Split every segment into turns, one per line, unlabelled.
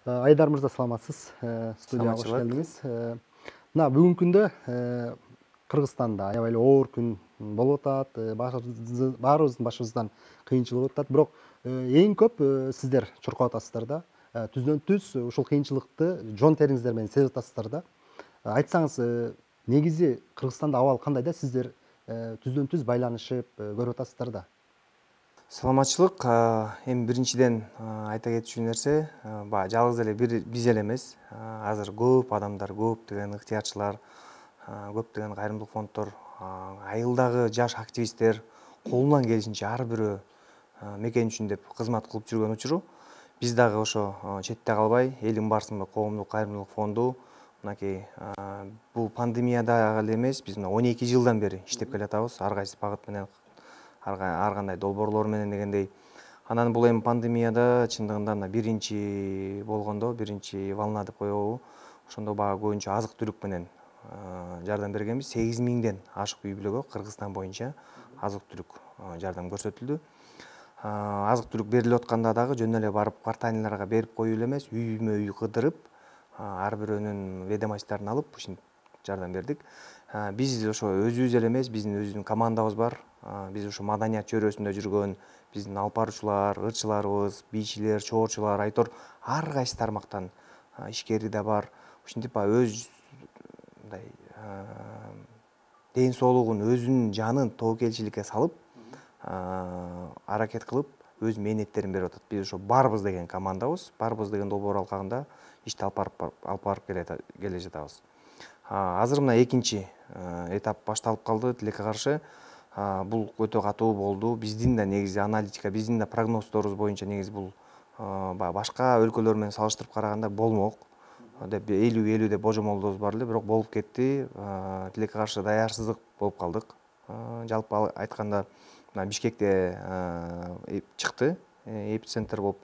Айдар мырза, саламатсыз. Студияга кош келдиңиз. Мына бүгүнкү күндө Кыргызстанда аябай эле оор күн болуп атат. Баарыбыздын башыбыздан кыйынчылык өтүп атат. Бирок эң көп сиздер чуркап атасыздар да. Түздөн түз ушул кыйынчылыкты жон териңиздер менен сезип атасыздар да. Айтсаңыз, негизи Кыргызстанда абал кандай да? Сиздер түздөн түз байланышып көрүп атасыздар да.
Саламатчылык. Эми биринчиден айта кетчү нерсе, баягы жалгыз эле биз эле эмес. Азыр көп адамдар, көптөгөн ыктыярчылар, көптөгөн кайрымдуулук фонддор, айылдагы жаш активисттер колунан келишинче ар бирөө мекен үчүн деп кызмат кылып жүргөн учуру биз дагы ошо четте калбай Элиң барсынбы коомдук кайрымдуулук фонду мынакей бул пандемияда эле эмес, биз мына 12 жылдан бери иштеп келатабыз. Ар кайсы багыт менен, ар кандай долбоорлор менен дегендей. Анан бул эми пандемияда чындыгында мына биринчи болгондо, биринчи волна деп коебу, ошондо баягы көбүнчө азык түлүк менен жардам бергенбиз. 8000ден ашык үй бүлөгө Кыргызстан боюнча азык түлүк жардам көрсөтүлдү. Азык түлүк берилип атканда дагы жөн эле барып квартальныйларга берип коюу эле эмес, үймө үй кыдырып, ар бирөөнүн ведомостьтарын алып ушинтип жардам бердик. Биз ошо өзүбүз эле эмес, биздин өзүбүздүн командабыз бар. Биз ушу маданият чөйрөсүндө жүргөн биздин алып баруучулар, ырчыларыбыз, бийчилер, чоорчулар, айтор ар кайсы тармактан ишкери да бар. Ушинтип баягы өз мындай ден соолугун, өзүнүн жанын тобокелчиликке салып, аракет кылып өз мээнеттерин берип атат. Биз ошо барбыз деген командабыз, барбыз деген долбоор алкагында ишти алып барып келе жатабыз. Азыр мына экинчи этап башталып калды, тилекке каршы. Бул өтө катуу болду. Биздин да негизи аналитика, биздин да прогноздорубуз боюнча негизи бул башка өлкөлөр менен салыштырып караганда болмок деп 50-50 деп божомолдообуз бар эле, бирок болуп кетти. Тилекке каршы даярсыздык болуп калдык. Жалпы айтканда мына Бишкекте чыкты, эпицентр болуп.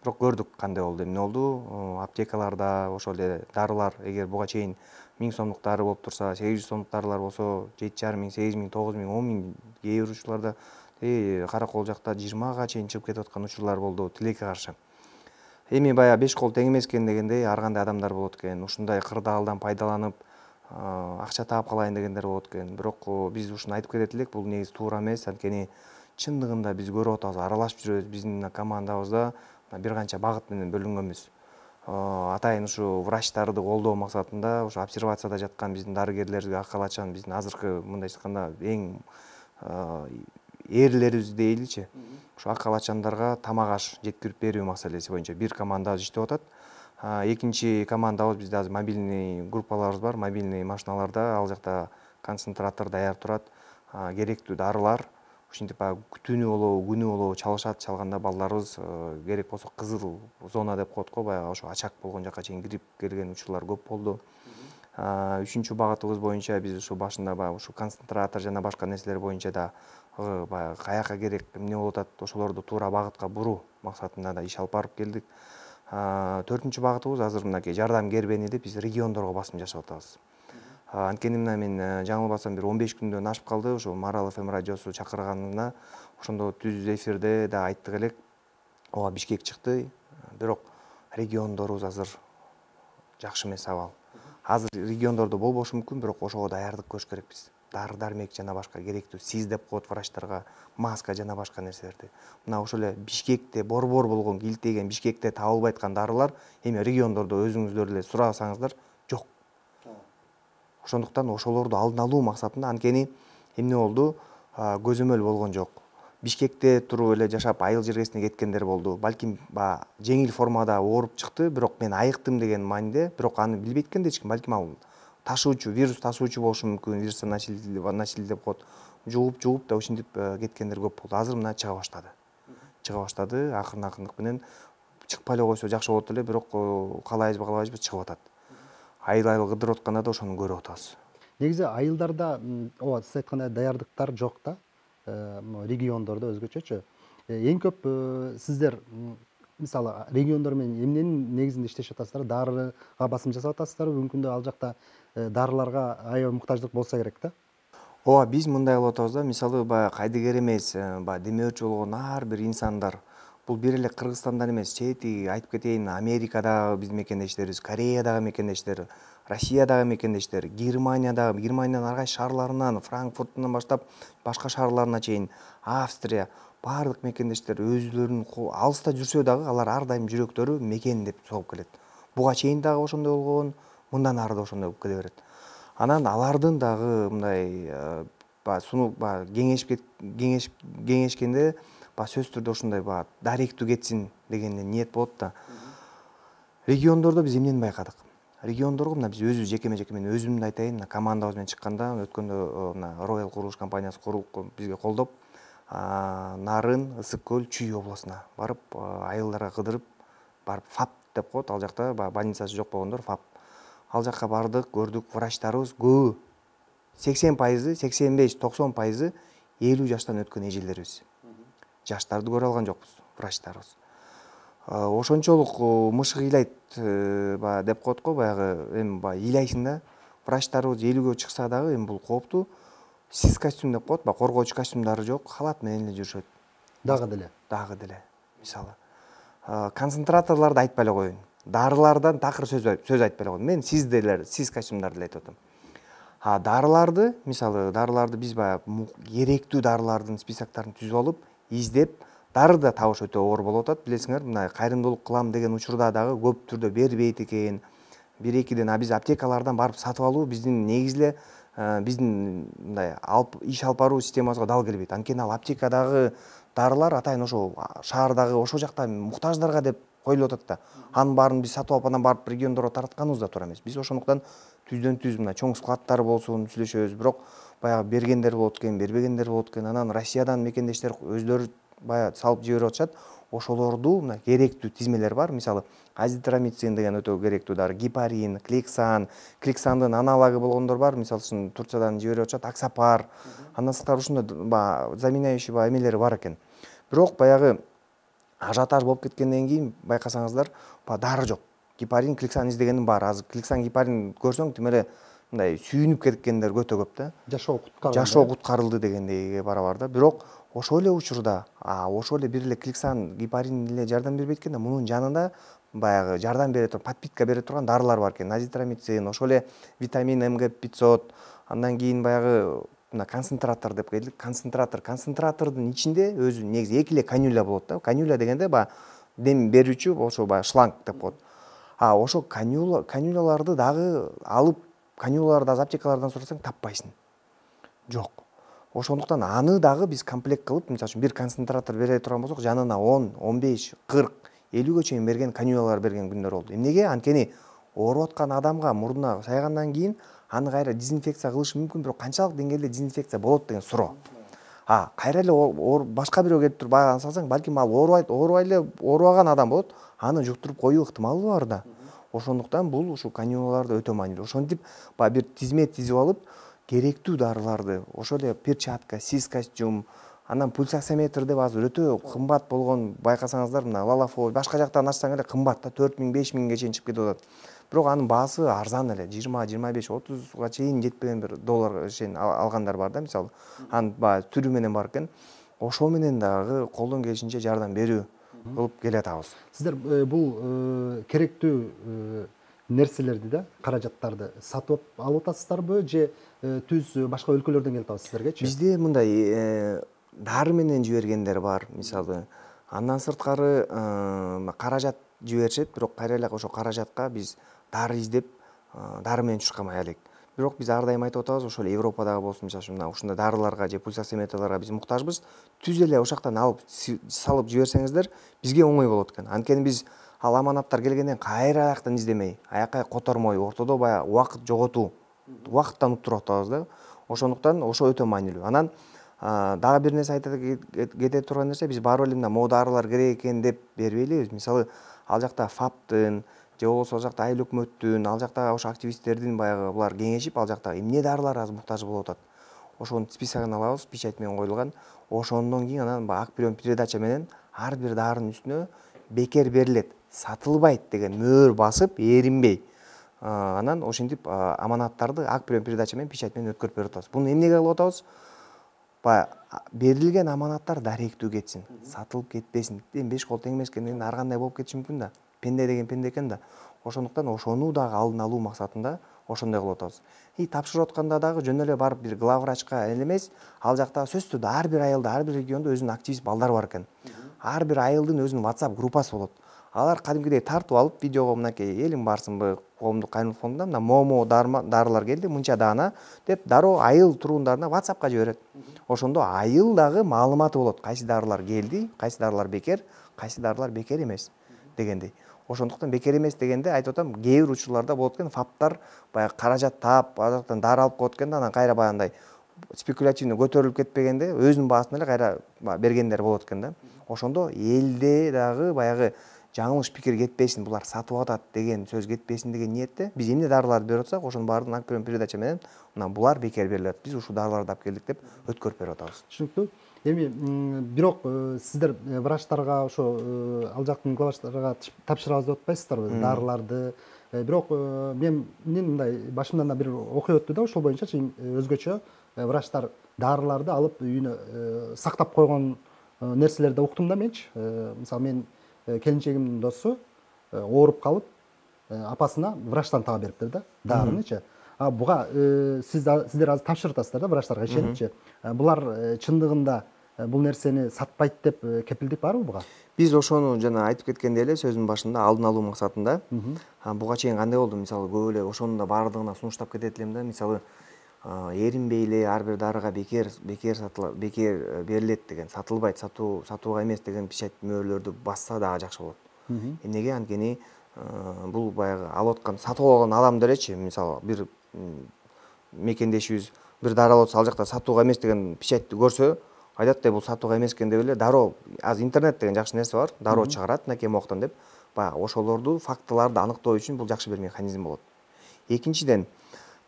Бирок көрдүк кандай болду, эмне болду. Аптекаларда ошол эле дарылар, эгер буга чейин 1000 сомдук дары болуп турса, 800 сомдук дарылар болсо 7500, 8000, 9000, 10000, кээ бир учурларда Каракол жакта 20га чейин чыгып кетип аткан учурлар болду, тилекке каршы. Эми баягы беш кол тең эмес экен дегендей ар кандай адамдар болот экен. Ушундай кырдаалдан пайдаланып акча таап калайын дегендер болот экен. Бирок биз ушуну айтып кетет элек, бул негизи туура эмес. Анткени чындыгында биз көрүп атабыз, аралашып жүрөбүз. Биздин командабызда бир канча багыт менен бөлүнгөнбүз. Атайын ушу врачтарды колдоо максатында ушу обсервацияда жаткан биздин дарыгерлерге ак калачан, биздин азыркы мындайча айтканда эң эрлерибиз дейли, ушу ак калачандарга тамак аш жеткирип берүү маселеси боюнча бир командабыз иштеп атат. Экинчи командабыз, бизде азыр мобильный группаларыбыз бар, мобильный машиналарда, ал жакта концентратор даяр турат, керектүү дарылар. Ушинтип түнү болобу, күнү болобу чалышат, чалганда балдарыбыз керек болсо кызыл зона деп коет го, баягы ошо ачак болгон жакка чейин кирип келген учурлар көп болду. Үчүнчү багытыбыз боюнча биз ушу башында баягы ушу концентратор жана башка нерселер боюнча да баягы каяка керек, эмне болуп атат, ошолорду туура багытка буруу максатында да иш алып барып келдик. Төртүнчү багытыбыз азыр мынакей жардам кербени деп биз региондорго басым жасап атабыз. Анткени мына мен жаңылбасам бир 15 күндөн ашып калды, ошо Марал ФМ радиосу чакырганында, ошондо түз эфирде да айттык элек. Ооба, Бишкек чыкты, бирок региондорубуз азыр жакшы эмес абал. Азыр региондордо болбошу мүмкүн, бирок ошого даярдык көрүш керекпиз. Дары-дармек жана башка керектүү СИЗ деп коет врачтарга, маска жана башка нерселерди. Мына ошол эле Бишкекте борбор болгон, килтейген, Бишкекте табылбай аткан дарылар эми региондордо өзүңүздөр эле сурасаңыздар жок. Ошондуктан ошолорду алдын алуу максатында, анткени эмне болду, көзөмөл болгон жок. Бишкекте туруп эле жашап айыл жергесине кеткендер болду. Балким жеңил формада ооруп чыкты, бирок мен айыктым деген мааниде, бирок аны билбейт экен да эчким. Балким ал ташуучу, вирус ташуучу болушу мүмкүн, вирусоноситель деп коет. Жугуп да ушинтип кеткендер көп болду. Азыр мына чыга баштады. Акырындык менен чыкпай эле койсо жакшы болот эле, бирок каалайбызбы чыгып атат. Айыл кыдырып атканда да ошону көрүп атабыз.
Негизи айылдарда ооба, сиз айткандай даярдыктар жок да. Региондордо өзгөчөчү. Эң көп сиздер мисалы региондор менен эмненин негизинде иштешип атасыздар? Дарыга басым жасап атасыздарбы? Бүгүнкү күндө ал жакта дарыларга аябай муктаждык болсо керек да.
Ооба, биз мындай кылып атабыз да, мисалы баягы кайдыгер эмес, демөөрчү болгон ар бир инсандар бул бир эле Кыргызстандан эмес, чети айтып кетейин, Америкадагы биздин мекендештерибиз, Кореядагы мекендештер, Россиядагы мекендештер, Германиянын ар кайсы шаарларынан, Франкфурттан баштап башка шаарларына чейин, Австрия, баардык мекендештер өзүлөрүнүн алыста жүрсө дагы алар ар дайым жүрөктөрү мекен деп согуп келет. Буга чейин дагы ошондой болгон, мындан ары да ошондой болуп келе берет. Анан алардын дагы мындай сунук кеңешкенде сөзсүз түрдө ушундай даректүү кетсин деген ниет болот да. Региондордо биз эмнени байкадык? Региондорго мына биз өзүбүз жеке мен өзүмдү айтайын, командабыз менен чыкканда өткөндө мына Royal курулуш компаниясы бизге колдоп, Нарын, Ысык көл, Чүй областына барып, айылдарга кыдырып, барып ФАП деп коет, ал жакта больницасы жок болгондор ФАП. Ал жакка бардык, көрдүк, врачтарыбыз көбү 80%, 85-90% 50 жаштан өткөн эжелдерибиз. Жаштарды көрө алган жокпуз, врачтарыбыз. Ошончолук мышык ыйлайт деп коет го, баягы эми ыйлайсың да, врачтарыбыз 50гө чыкса дагы эми бул кооптуу. Сиз костюм деп коет, коргоочу костюмдары жок, халат менен эле жүрүшөт.
Дагы деле.
Мисалы. Концентраторларды айтпай эле коеюн. Дарылардан такыр сөз айтпай эле коеюн. Мен сиз костюмдарды айтып атам. Дарыларды, мисалы, биз керектүү дарылардын списоктарын түзүп алып, издеп, дары да табыш өтө оор болуп атат. Билесиңер, мына кайрымдуулук кылам деген учурда дагы көп түрдө бербейт экен. 1-2ден биз аптекалардан барып сатып алуу биздин негизле биздин мындай иш алып баруу системабызга дал келбейт. Анткени ал аптекадагы дарылар атайын ошо шаардагы ошол жакта муктаждарга деп коюлуп атат да. Анын баарын биз сатып алып анан барып региондорго таратканыбыз да туура эмес. Биз ошондуктан түздөн-түз мына чоң складтар болсун сүйлөшөбүз, бирок баягы бергендер болот экен, бербегендер болот экен. Анан Россиядан мекендештер өзлөрү баягы салып жиберип атышат. Ошолорду мына керектүү тизмелер бар. Мисалы, азитромицин деген өтө керектүү дары, гепарин, клександын аналогы болгондор бар. Мисалы үчүн Турциядан жиберип атышат, аксапар. Андан сырткары ушундай заминающий эмелери бар экен. Бирок баягы ажиотаж болуп кеткенден кийин байкасаңыздар, дары жок. Гепарин, клексан издегендин баары. Азыр клексан, гепарин көрсөң, тим эле мындай сүйүнүп кеткендер өтө көп да. Жашоо куткарылды дегендейге барабар да. Бирок ошол эле учурда, ошол эле бир эле клексан, гепарин эле жардам бербейт экен да, мунун жанында баягы жардам бере турган, подпитка бере турган дарылар бар экен. Азитромицин, ошол эле витамин МГ500, андан кийин баягы мына концентратор деп келдик. Концентратордун ичинде өзү негизи 2 эле канюля болот да. Канюля дегенде дем берүүчү, ошо шланг деп коет. Ошо канюлаларды дагы алып, канюлаларды аптекалардан сурасаң таппайсың. Жок. Ошондуктан аны дагы биз комплект кылып, мисалы үчүн бир концентратор бере турган болсок, жанына 10, 15, 40, 50гө чейин берген канюлалар берген күндөр болду. Эмнеге? Анткени ооруп аткан адамга мурдуна сайгандан кийин аны кайра дезинфекция кылыш мүмкүн, бирок канчалык деңгээлде дезинфекция болот деген суроо. Кайра эле башка бирөө келип туруп аны салсаң, балким ал оорубаган адам болот, аны жуктуруп коюу ыктымалы бар да. Ошондуктан бул ушу канюлаларды өтө маанилүү. Ошентип бир тизме тизип алып, керектүү дарыларды, ошол эле перчатка, сиз костюм, анан пульсоксиметр деп азыр өтө кымбат болгон, байкасаңыздар, мына Лалафо, башка жактан ачсаң эле кымбат да, 4000-5000ге чейин чыгып кетип атат. Бирок анын баасы арзан эле, 20-25-30га чейин жетпеген бир долларга чейин алгандар бар да, мисалы. Анын түрү менен бар экен. Ошол менен дагы колдон келишинче жардам берүү кылып келе атабыз.
Сиздер бул керектүү нерселерди да, каражаттарды сатып алып атасыздарбы же түз башка өлкөлөрдөн келип атабы сиздергечи?
Бизде мындай дары менен жибергендер бар, мисалы. Андан сырткары каражат жиберишет, бирок кайра эле ошо каражатка биз дары издеп, дары менен чуркамай элек. Бирок биз ар дайым айтып атабыз, ошол Европадагы болсун, мисалы үчүн ушундай дарыларга же пульсоксиметрларга биз муктажбыз. Түз эле ошол жактан алып салып жиберсеңиздер, бизге оңой болот экен. Анткени биз ал аманаттар келгенден кайра аяктан издемей, аякка котормой, ортодо баягы убакыт жоготуу, убакыттан уттуруп атабыз да. Ошондуктан ошо өтө маанилүү. Анан дагы бир нерсе айта кете турган нерсе, биз барып эле мына могу дарылар керек экен деп бербей элебиз. Мисалы, ал жакта ФАПтын же болбосо ал жакта айыл өкмөттүн, ал жакта ошо активисттердин баягы булар кеңешип, ал жакта эмне дарылар азыр муктаж болуп атат. Ошонун списогун алабыз, печать менен коюлган. Ошондон кийин анан ак прием передача менен ар бир дарынын үстүнө бекер берилет, сатылбайт деген мөөр басып, эринбей. Анан ошентип аманаттарды ак прием передача менен, печать менен өткөрүп берип атабыз. Буну эмнеге кылып атабыз? баягы берилген аманаттар даректүү кетсин, сатылып кетпесин. 5 кол тең эмес экенден ар кандай болуп кетиши мүмкүн да. Пенде деген пенде экен да. Ошондуктан ошону дагы алдын алуу максатында ошондой кылып атабыз. Тапшырып атканда дагы жөн эле барып бир главврачка элемес, ал жакта сөзсүз түрдө ар бир айылда, ар бир региондо өзүнүн активист балдар бар экен. Ар бир айылдын өзүнүн WhatsApp группасы болот. Алар кадимкидей тартып алып видеого мынакей элиң барсынбы коомдук кайрымдуулук фондунда мына момо дарылар келди, мынча даана деп дароо айыл тургундарына WhatsAppка жиберет. Ошондо айыл дагы маалыматы болот. Кайсы дарылар келди, кайсы дарылар бекер, кайсы дарылар бекер эмес дегендей. Ошондуктан бекер эмес дегенде айтып атам, кээ бир учурларда болот экен, фаптар баягы каражат таап, ал жактан дары алып коет экен да, анан кайра баягындай спекулятивный көтөрүлүп кетпегенде өзүнүн баасына эле кайра бергендер болот экен да. Ошондо элде дагы баягы жаңылыш пикир кетпесин, булар сатып атат деген сөз кетпесин деген ниетте биз эмне дарыларды берип атсак, ошонун баарын акпарат передача менен мына булар бекер берилет. Биз ушул дарыларды алып келдик деп өткөрүп берип атабыз.
Түшүнүктүү. Эми бирок сиздер врачтарга ошо ал жактын главврачтарга тапшырабыз деп атпайсыздарбы дарыларды? Бирок менин мындай башымдан да бир окуя өттү да, ошол боюнча өзгөчө врачтар дарыларды алып үйүнө сактап койгон нерселерди уктум да менчи. Мисалы мен келинчегимдин досу ооруп калып, апасына врачтан таба бериптир да, дарынычы. Буга сиздер азыр тапшырып атасыздар да врачтарга ишенипчи. Булар чындыгында бул нерсени сатпайт деп кепилдик барбы буга?
Биз ошону жана айтып кеткендей эле сөзүмдүн башында алдын алуу максатында. Буга чейин кандай болду? Мисалы көп эле ошонун да баардыгына сунуштап кетет элем да. Мисалы эринбей эле ар бир дарыга бекер берилет деген, сатылбайт, сатууга эмес деген печать мөөрлөрдү басса дагы жакшы болот. Эмнеге? Анткени бул баягы алып аткан, сатып алган адам делечи, мисалы бир мекендешибиз бир дары алып атса, ал жакта сатууга эмес деген печатьти көрсө, айтат да бул сатууга эмес экен деп эле дароо, азыр интернет деген жакшы нерсе бар, дароо чыгарат мынакей моктон деп. Баягы ошолорду, фактыларды аныктоо үчүн бул жакшы бир механизм болот. Экинчиден,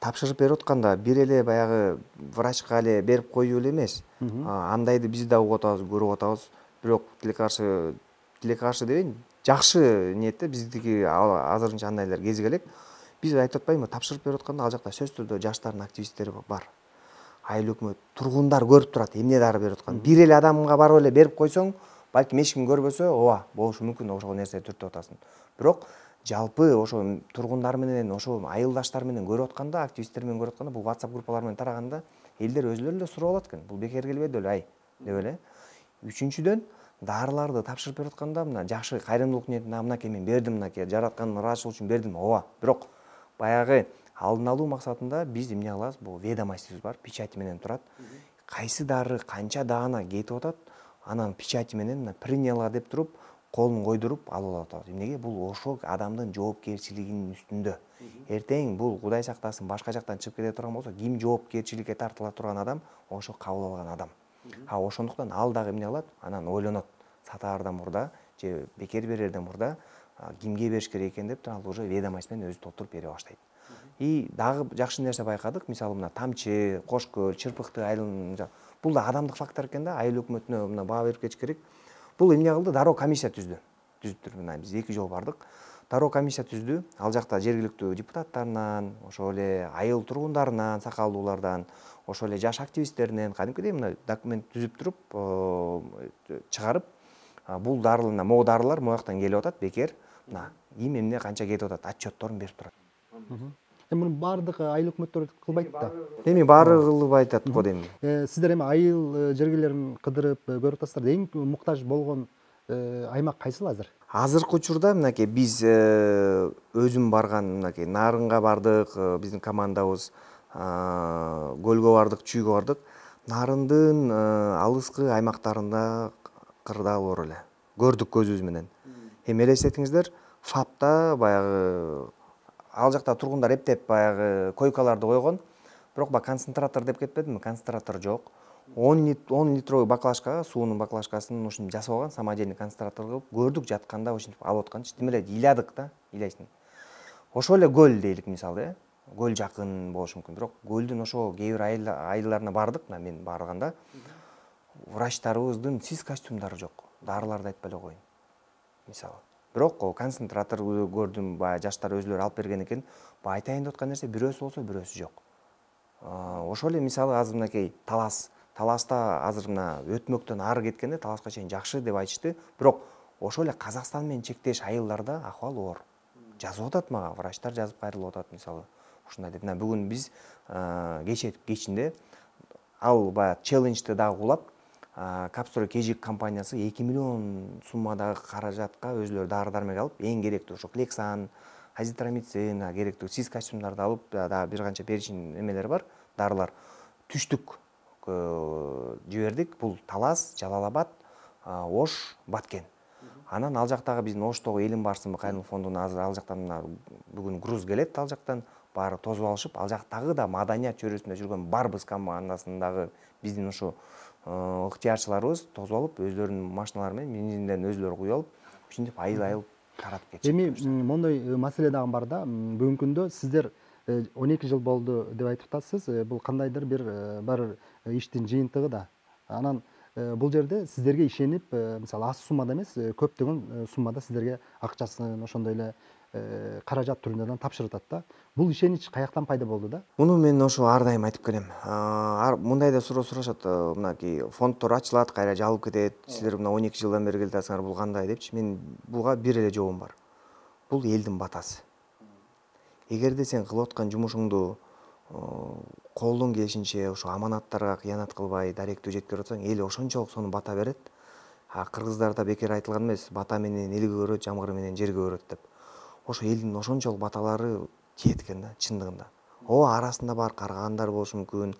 тапшырып берип атканда бир эле баягы врачка эле берип коюу эле эмес. Андайды биз да угуп атабыз, көрүп атабыз. Бирок тилекаршы дебейин, жакшы ниетте биздики азырынча андайлар кезиге элек. Биз айтып атпайбызбы, тапшырып берип атканда ал жакта сөзсүз түрдө жаштардын активисттери бар. Айыл өкмөт, тургундар көрүп турат эмне дары берип атканын. Бир эле адамга барып эле берип койсоң, балким эч ким көрбөсө, ооба, болушу мүмкүн ошол нерсе түртүп атасың. Бирок жалпы ошо тургундар менен, ошо айылдаштар менен көрүп атканда, активисттер менен көрүп атканда, бул WhatsApp группалар менен тараганда элдер өзүлөрү эле сурап алат экен. Бул бекер келбеди эле, ай деп эле. Үчүнчүдөн, дарыларды тапшырып берип атканда мына жакшы кайрымдуулук ниетинде мынакей мен бердим, мынакей жараткан ыраазычылык үчүн бердим. Ооба, бирок баягы алдын алуу максатында биз эмне кылабыз? Бул ведомостьбиз бар, печать менен турат. Кайсы дары канча даана кетип атат, анан печать менен приняла деп туруп, колун койдуруп алып атабыз. Эмнеге? Бул ошол адамдын жоопкерчилигинин үстүндө. Эртең бул Кудай сактасын башка жактан чыгып кете турган болсо, ким жоопкерчиликке тартыла турган адам? Ошо кабыл алган адам. Ошондуктан ал дагы эмне кылат? Анан ойлонот. Сатаардан мурда же бекер берерден мурда кимге бериш керек экен деп ал уже ведомость менен өзү толтуруп бере баштайт. Дагы жакшы нерсе байкадык. Мисалы мына Тамчы, Кошкөл, Чырпыкты айылын, бул да адамдык фактор экен да. Айыл өкмөтүнө мына баа берип кетиш керек. Бул эмне кылды? Дароо комиссия түздү. Мына биз 2 жол бардык. Дароо комиссия түздү. Ал жакта жергиликтүү депутаттарынан, ошол эле айыл тургундарынан, сакалдуулардан, ошол эле жаш активисттеринен кадимкидей мына документ түзүп туруп чыгарып, бул дарылына, могу дарылар мояктан келип атат, бекер. Мына ким эмне канча кетип атат, отчетторун берип турат.
Эми муну баардык айыл өкмөттөр кылбайт да.
Эми баары кылып айтат го дейм.
Сиздер эми айыл жергелерин кыдырып көрүп атасыздар. Эң муктаж болгон аймак кайсыл азыр?
Азыркы учурда мынакей биз өзүм барган мынакей Нарынга бардык, биздин командабыз, Көлгө бардык, Чүйгө бардык. Нарындын алыскы аймактарында кырдаал бар эле. Көрдүк көзүбүз менен. Эми элестетиңиздер, ФАПта баягы ал жакта тургундар эптеп баягы койкаларды койгон. Бирок баягы концентратор деп кетпедимби? Концентратор жок. 10 литровый баклажкага, суунун баклажкасын ушинтип жасап алган, самодельный концентратор кылып, көрдүк жатканда ушинтип алып атканчы, тим эле ыйладык да, ыйлайсың. Ошол эле көл дейлик мисалы, көл жакын болушу мүмкүн. Бирок көлдүн ошо кээ бир айылдарына бардык, мен барганда врачтарыбыздын сис костюмдары жок. Дарыларды айтпай эле коеюн. Мисалы. Бирок концентратор көрдүм, баягы жаштар өзүлөрү алып берген экен. Айтайын деп аткан нерсе бирөөсү болсо, бирөөсү жок. Ошол эле мисалы азыр мынакей Талас Таласта азыр мына өтмөктөн ары кеткенде Таласка чейин жакшы деп айтышты. Бирок ошол эле Казакстан менен чектеш айылдарда акыбал оор. Жазып атат мага, врачтар жазып кайрылып атат мисалы. Ушундай деп. Мына бүгүн биз кечинде ал баягы челленджди дагы куулап, Капстрой Кежик компаниясы 2 миллион суммадагы каражатка өзүлөрү дары-дармек алып, эң керектүү ошо Клексан, азитромицин, керектүү сис костюмдарды алып, дагы бир канча перечень эмелер бар, дарылар. Түштүк жибердик. Бул Талас, Жалал Абад, Ош, Баткен. Анан ал жактагы биздин Оштогу Элим барсынбы кайрымдуулук фондуна азыр ал жактан бүгүн груз келет, ал жактан баары тозуп алышып, ал жактагы да маданият чөйрөсүндө жүргөн Барбыз командасындагы биздин ушу ыктыярчыларыбыз тозуп алып, өзлөрүнүн машиналары менен бензинден өзүлөрү куюп алып, ушинтип айыл таратып кетишет.
Эми мондой маселе дагы бар да. Бүгүнкү күндө сиздер 12 жыл болду деп айтып атасыз. Бул кандайдыр бир иштин жыйынтыгы да. Анан бул жерде сиздерге ишенип, мисалы аз суммада эмес, көптөгөн суммада сиздерге акчасын, ошондой эле каражат түрүндө тапшырып атат да. Бул ишенич каяктан пайда болду да?
Муну мен ошо ар дайым айтып келем. Мындай да суроо сурашат, мынакей фонддор ачылат, кайра жабылып кетет. Силер мына 12 жылдан бери келе атасыңар, бул кандай депчи. Мен буга бир эле жообум бар. Бул элдин батасы. Эгерде сен кылып аткан жумушуңду колдон келишинче ошо аманаттарга кыянат кылбай, даректүү жеткирип атсаң, эл ошончолук сону бата берет. Кыргыздарда бекер айтылган эмес, бата менен элге көрөт, жамгыр менен жерге көрөт деп. Ошо элдин ошончолук баталары тиет экен да, чындыгында. Арасында бар каргагандар болушу мүмкүн.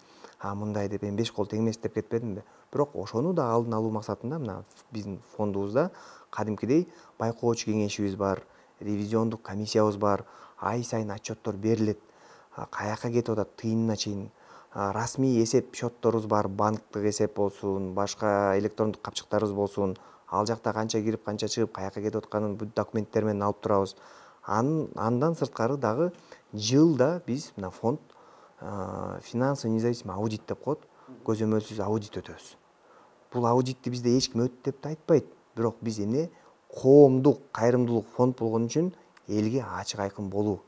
Мындай деп эми 5 кол тең эмес деп кетпедимби? Бирок ошону да алдын алуу максатында мына биздин фондубузда кадимкидей байкоочу кеңешибиз бар, ревизиондук комиссиябыз бар, ай сайын отчеттор берилет. Каяка кетип атат тыйынына чейин. Расмий эсеп счетторубуз бар, банктык эсеп болсун, башка электрондук капчыктарыбыз болсун. Ал жакта канча кирип, канча чыгып, каяка кетип атканын бүт документтер менен алып турабыз. Андан сырткары дагы жылда биз мына фонд финансовый независимый аудит деп коет, көзөмөлсүз аудит өтөбүз. Бул аудитти бизде эч ким өт деп да айтпайт. Бирок биз эмне коомдук кайрымдуулук фонд болгон үчүн элге ачык айкын болуу,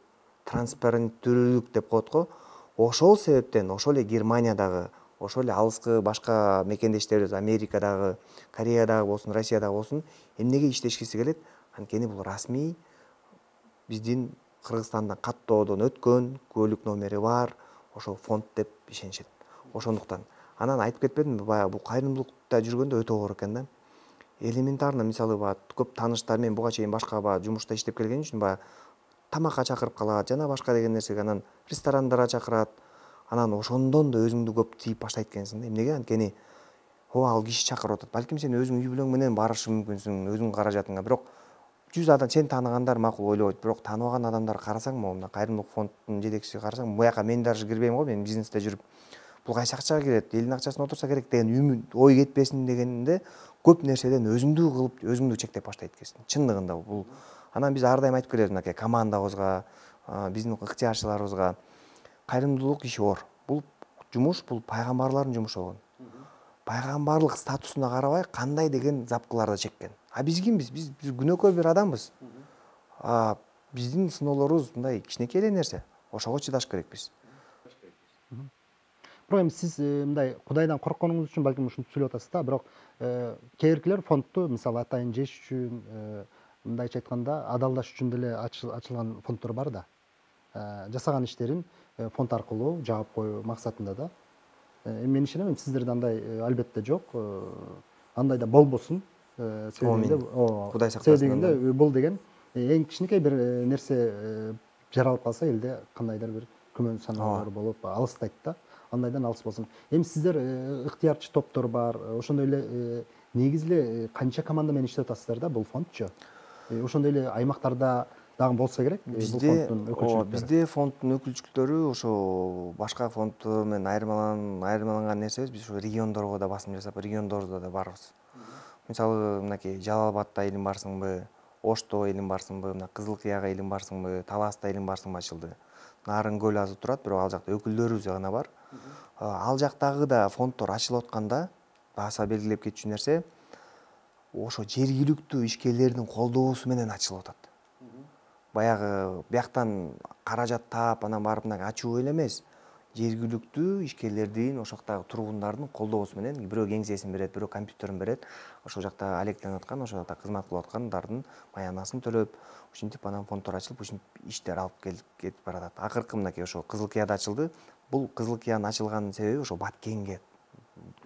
транспаrenттүүлүк деп коет го. Ошол себептен ошол эле Германиядагы, ошол эле алыскы башка мекендештерибиз Америкадагы, Кореядагы болсун, Россиядагы болсун, эмнеге иштешкиси келет? Анткени бул расмий биздин Кыргызстандан каттоодон өткөн, көлүк номери бар, ошол фонд деп ишенишет. Ошондуктан анан айтып кетпедимби, баягы бул кайрымдуулукта жүргөндө өтө оор экен да. Элементарно мисалы көп тааныштар менен буга чейин башка жумушта иштеп келген үчүн тамакка чакырып калат, жана башка деген нерсеге, анан ресторандарга чакырат. Анан ошондон да өзүңдү көп тийип баштайт экенсиң да. Эмнеге? Анткени ал киши чакырып атат. Балким сен өзүң үй бүлөң менен барышың мүмкүнсүң, өзүңдүн каражатыңа. Бирок 100 адам сен тааныгандар макул ойлобойт. Бирок тааныбаган адамдар карасаң, мына кайрымдуулук фонддун жетекчиси карасаң, буяка мен даже кирбейм го, мен бизнесте жүрүп. Бул кайсы акчага кирет? Элдин акчасына отурса керек деген ой кетпесин дегенде көп нерседен өзүңдү кылып, өзүңдү чектеп баштайт экенсиң. Чындыгында бул. Анан биз ар дайым айтып келебиз мынакей командабызга, биздин ыктыярчыларыбызга, кайрымдуулук иши оор. Бул жумуш, бул пайгамбарлардын жумушу болгон. Пайгамбарлык статусуна карабай кандай деген запкыларды чеккен. Биз кимбиз? Биз күнөөкөр бир адамбыз. Биздин сыноолорубуз мындай кичинекей эле нерсе. Ошого чыдаш керекпиз.
Бирок эми сиз мындай Кудайдан коркконуңуз үчүн балким ушинтип сүйлөп атасыз да, бирок кээ биркилер фондду мисалы атайын жеш үчүн, мындайча айтканда адалдаш үчүн деле ачылган фонддор бар да. Жасаган иштерин фонд аркылуу жаап коюу максатында да. Мен ишенем, сиздерде андай албетте жок. Андай да болбосун.
Кудай сактасын.
Бул деген эң кичинекей бир нерсе жаралып калса элде кандайдыр бир күмөн санаалар болуп алыстайт да. Андайдан алыс болсун. Эми сиздер ыктыярчы топтор бар. Ошондой эле негизи эле канча команда менен иштеп атасыздар да бул фондчу? Ошондой эле аймактарда дагы болсо керек бул фонддун өкүлчүлүктөрү.
Бизде фонддун өкүлчүлүктөрү ошо башка фонддор менен айырмаланган нерсебиз, биз ошо региондорго да басым жасап, региондордо да барбыз. Мисалы мынакей Жалал Абадта элим барсыңбы, Ошто элим барсыңбы, мына Кызыл Кыяга элим барсыңбы, Таласта элим барсыңбы ачылды. Нарын көл азыр турат, бирок ал жакта өкүлдөрүбүз гана бар. Ал жактагы да фонддор ачылып атканда баса белгилеп кетчү нерсе, ошо жергиликтүү ишкерлердин колдоосу менен ачылып атат. Баягы бияктан каражат таап, анан барып ачуу эле эмес. жергиликтүү ишкерлердин, ошол жактагы тургундардын колдоосу менен бирөө кеңсесин берет, бирөө компьютерин берет. Ошол жакта алектенип аткан, ошол жакта кызмат кылып аткандардын маянасын төлөп, ушинтип анан фонддор ачылып, ушинтип иштер алып кетип баратат. Акыркы мынакей ошо Кызыл Кыяда ачылды. Бул Кызыл Кыянын ачылганын себеби ошо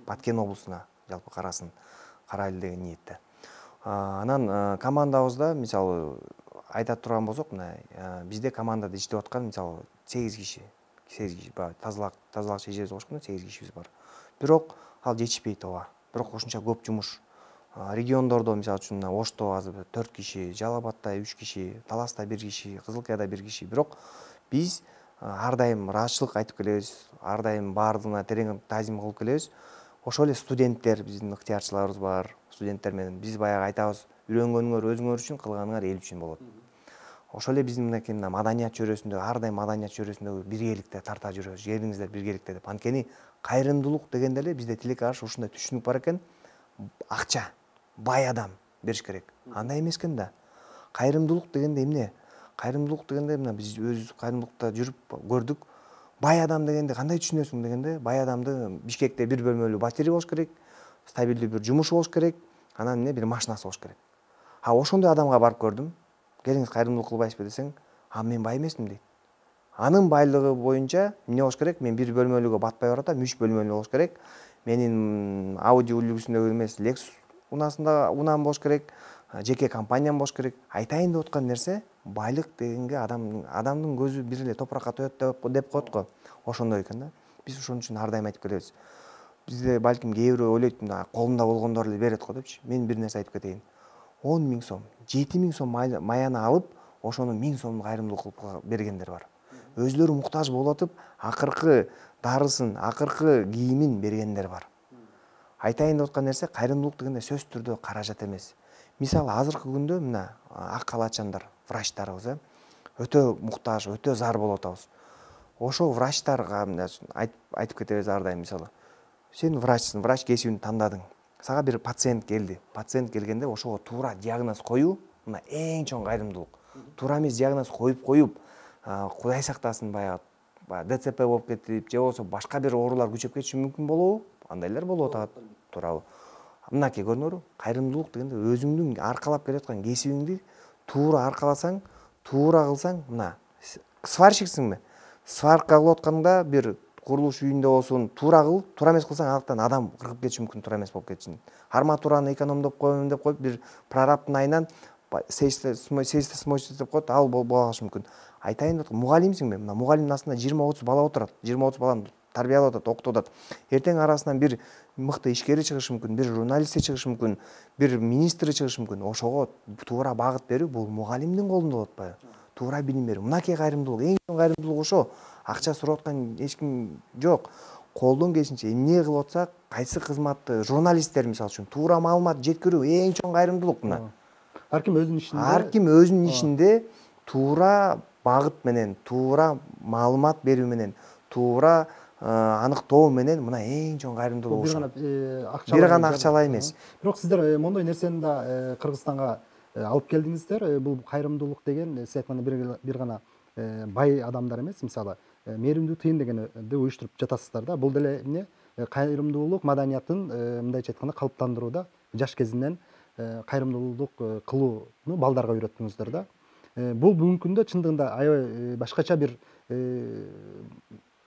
Баткен облусуна жалпы карасын карайлы деген ниетте. Анан командабызда мисалы айта турган болсок, мына бизде командада иштеп аткан мисалы 8 киши тазалак чечебиз кошкондо 8 кишибиз бар. Бирок ал жетишпейт ооба. Бирок ошончо көп жумуш. Региондордо мисалы үчүн Ошто азыр 4 киши, Жалал Абадта 3 киши, Таласта 1 киши, Кызыл Кыяда 1 киши. Бирок биз ар дайым ыраазычылык айтып келебиз, ар дайым баардыгына терең тазим кылып келебиз. Ошол эле студенттер, биздин ыктыярчыларыбыз бар. Студенттер менен биз баягы айтабыз, үйрөнгөнүңөр өзүңөр үчүн, кылганыңар эл үчүн болот. Ошол эле биздин мынакей маданият чөйрөсүндө, ар дайым маданият чөйрөсүндө биргеликте тарта жүрөбүз. Келиңиздер биргеликте деп. Анткени кайрымдуулук дегенде эле бизде тилекке каршы ушундай түшүнүк бар экен. Акча, бай адам бериш керек. Андай эмес экен да. Кайрымдуулук дегенде эмне? Кайрымдуулук дегенде мына биз өзүбүз кайрымдуулукта жүрүп көрдүк. Бай адам дегенде кандай түшүнөсүң дегенде, бай адамды Бишкекте бир бөлмөлүү батири болуш керек, стабилдүү бир жумушу болуш керек, анан эмне бир машинасы болуш керек. Ошондой адамга барып көрдүм. Келиңиз кайрымдуулук кылбайсызбы десең, мен бай эмесмин дейт. Анын байлыгы боюнча эмне болуш керек? Мен бир бөлмөлүүгө батпай баратам, 3 бөлмөлүү болуш керек. Менин Audi үлгүсүндөгү эмес, Lexus унаам болуш керек, жеке компаниям болуш керек. Айтайын деп аткан нерсе, байлык дегенге адамдын көзү бир эле топуракка тоет деп коет го. Ошондой экен да. Биз ошон үчүн ар дайым айтып келебиз. Бизде балким кээ бирөө ойлойт, колунда болгондор эле берет го депчи. Мен бир нерсе айтып кетейин. 10 000 сом, 7 000 сом маяны алып, ошону 1000 сом кайрымдуулук кылып бергендер бар. Өзлөрү муктаж болуп атып, акыркы дарысын, акыркы кийимин бергендер бар. Айтайын деп аткан нерсе, кайрымдуулук дегенде сөз түрдө каражат эмес. Мисалы азыркы күндө мына ак калачандар, врачтарыбыз өтө муктаж, өтө зар болуп атабыз. Ошол врачтарга айтып кетебиз ар дайым мисалы. Сен врачсың, врач кесибин тандадың. Сага бир пациент келди. Пациент келгенде ошого туура диагноз коюу мына эң чоң кайрымдуулук. Туура эмес диагноз коюп, Кудай сактасын баягы ДЦП болуп кетип, же болбосо башка бир оорулар күчөп кетиши мүмкүн болобу? Андайлар болуп атат. Туурабы? Мынакей көрдүңөрбү? Кайрымдуулук дегенде өзүңдүн аркалап келаткан кесибиңди туура аркаласаң, туура кылсаң, мына сварщиксиңби? Сварка кылып атканда бир курулуш үйүндө болсун, туура кыл, туура эмес кылсаң, аяктан адам кыргып кетиши мүмкүн, туура эмес болуп кетишин. Арматураны экономдоп коеюн деп коюп, бир прорабтын айынан сеечте смочти деп коет, ал боло калышы мүмкүн. Айтайын деп, мугалимсиңби? Мына мугалимдин астында 20-30 бала отурат, 20-30 баланы тарбиялап атат, окутуп атат. Эртең арасынан бир мыкты ишкери чыгышы мүмкүн, бир журналисти чыгышы мүмкүн, бир министри чыгышы мүмкүн. Ошого туура багыт берүү бул мугалимдин колунда болот атпайбы? Туура билим берүү. Мынакей кайрымдуулук, эң чоң кайрымдуулук ошо. Акча сурап аткан эч ким жок. Колдон келишинче эмне кылып атсак, кайсы кызматты, журналисттер мисалы үчүн туура маалымат жеткирүү эң чоң кайрымдуулук мына. Ар ким өзүнүн ишинде туура багыт менен, туура маалымат берүү менен, туура аныктоо менен мына эң чоң кайрымдуулук ошо. Бир гана акчалай эмес.
Бирок сиздер мондой нерсени да Кыргызстанга алып келдиңиздер. Бул кайрымдуулук деген сиз айткандай бир гана бай адамдар эмес, мисалы мээримдүү тыйын дегенди уюштуруп жатасыздар да. Бул деле эмне? Кайрымдуулук маданиятын мындайча айтканда калыптандырууда жаш кезинен кайрымдуулук кылууну балдарга үйрөттүңүздөр да. Бул бүгүнкү күндө чындыгында аябай башкача бир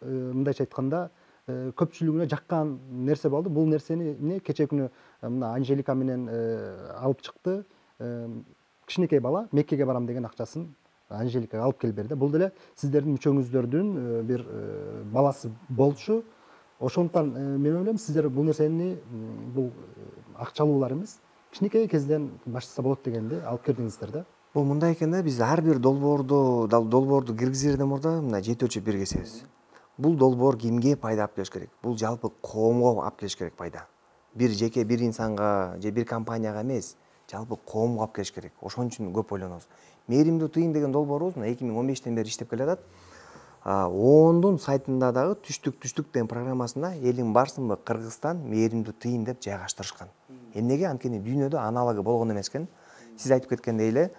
мындайча айтканда көпчүлүгүнө жаккан нерсе болду. Бул нерсени кече күнү мына Анжелика менен алып чыкты. Кичинекей бала Меккеге барам деген акчасын Анжеликага алып келип берди. Бул деле сиздердин мүчөңүздөрдүн бир баласы болчу. Ошондуктан мен ойлойм, сиздер бул нерсени бул акчалуулар эмес, кичинекей кезден баштаса болот дегенди алып кирдиңиздер да.
Бул мындай экен да, биз ар бир долбоорду киргизерден мурда мына жети өлчөп биргесебиз. Бул долбоор кимге пайда алып келиш керек? Бул жалпы коомго алып келиш керек пайда. Бир жеке бир инсанга же бир компанияга эмес, жалпы коомго алып келиш керек. Ошон үчүн көп ойлонобуз. Мээримдүү тыйын деген долбоорубуз 2015-тен бери иштеп келатат. ООНдун сайтында дагы түштүк деген программасында элиң барсыңбы Кыргызстан мээримдүү тыйын деп жайгаштырышкан. Эмнеге? Анткени дүйнөдө аналогу болгон эмес экен. Сиз айтып кеткендей эле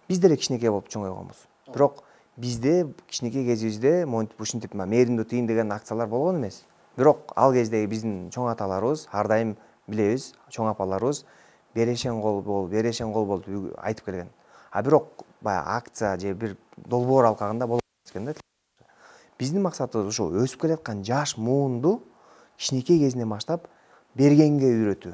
биз деле кичинекей болуп чоңойгонбуз. Бирок бизде кичинекей кезибизде монтип ушинтип мээримдүү тыйын деген акциялар болгон эмес. Бирок ал кездеги биздин чоң аталарыбыз ар дайым билебиз, чоң апаларыбыз берешен кол болуп айтып келген. А бирок баягы акция же бир долбоор алкагында болот экен да. Биздин максатыбыз ошо өсүп келаткан жаш муунду кичинекей кезинен баштап бергенге үйрөтүү.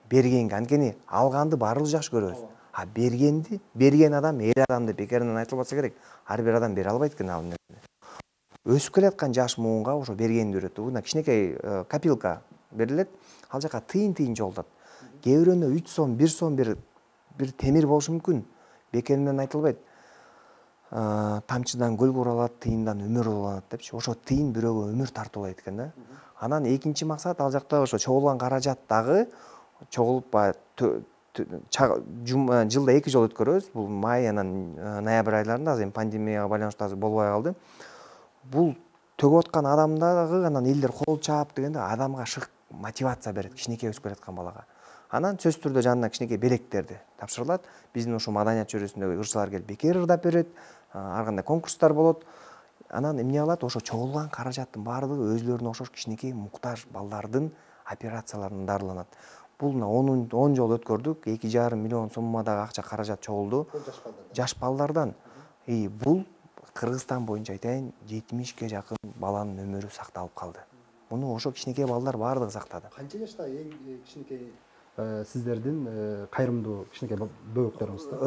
Бергенге, анткени алганды баарыбыз жакшы көрөбүз. А берген адам эр адам деп бекеринен айтылбаса керек. Ар бир адам бере албайт экен ал нерсени. Өсүп келаткан жаш муунга ошо бергенди үйрөтүү. Мына кичинекей копилка берилет. Ал жака тыйын жолдот. Кээ бирөөнө 3 сом, 1 сом бир темир болушу мүмкүн. Бекеринен айтылбайт. Тамчыдан көл куралат, тыйындан өмүр уланат депчи. Ошо тыйын бирөөгө өмүр тартуулайт экен да. Анан экинчи максат ал жакта ошо чогулган каражат дагы чогулуп жылда 2 жолу өткөрөбүз. Бул май анан ноябрь айларында азыр эми пандемияга байланыштуу азыр болбой калды. Бул төгүп аткан адам дагы анан элдер кол чаап дегенде адамга шык мотивация берет кичинекей өсүп келаткан балага. Анан сөзсүз түрдө жанына кичинекей белектерди тапшырылат. Биздин ушул маданият чөйрөсүндөгү ырчылар келип бекер ырдап берет. Ар кандай конкурстар болот. Анан эмне кылат? Ошо чогулган каражаттын баардыгы өзлөрүнө окшош кичинекей муктаж балдардын операцияларынан дарыланат. Бул 10 жол өткөрдүк. 2,5 миллион соммадагы акча каражат чогулду. Жаш балдардан. Бул Кыргызстан боюнча айтайын 70ге жакын баланын өмүрү сакталып калды. Муну ошо кичинекей балдар баардыгы сактады.
Канча жашта эң кичинекей сиздердин кайрымдуу кичинекей бөбөктөрүңүз да?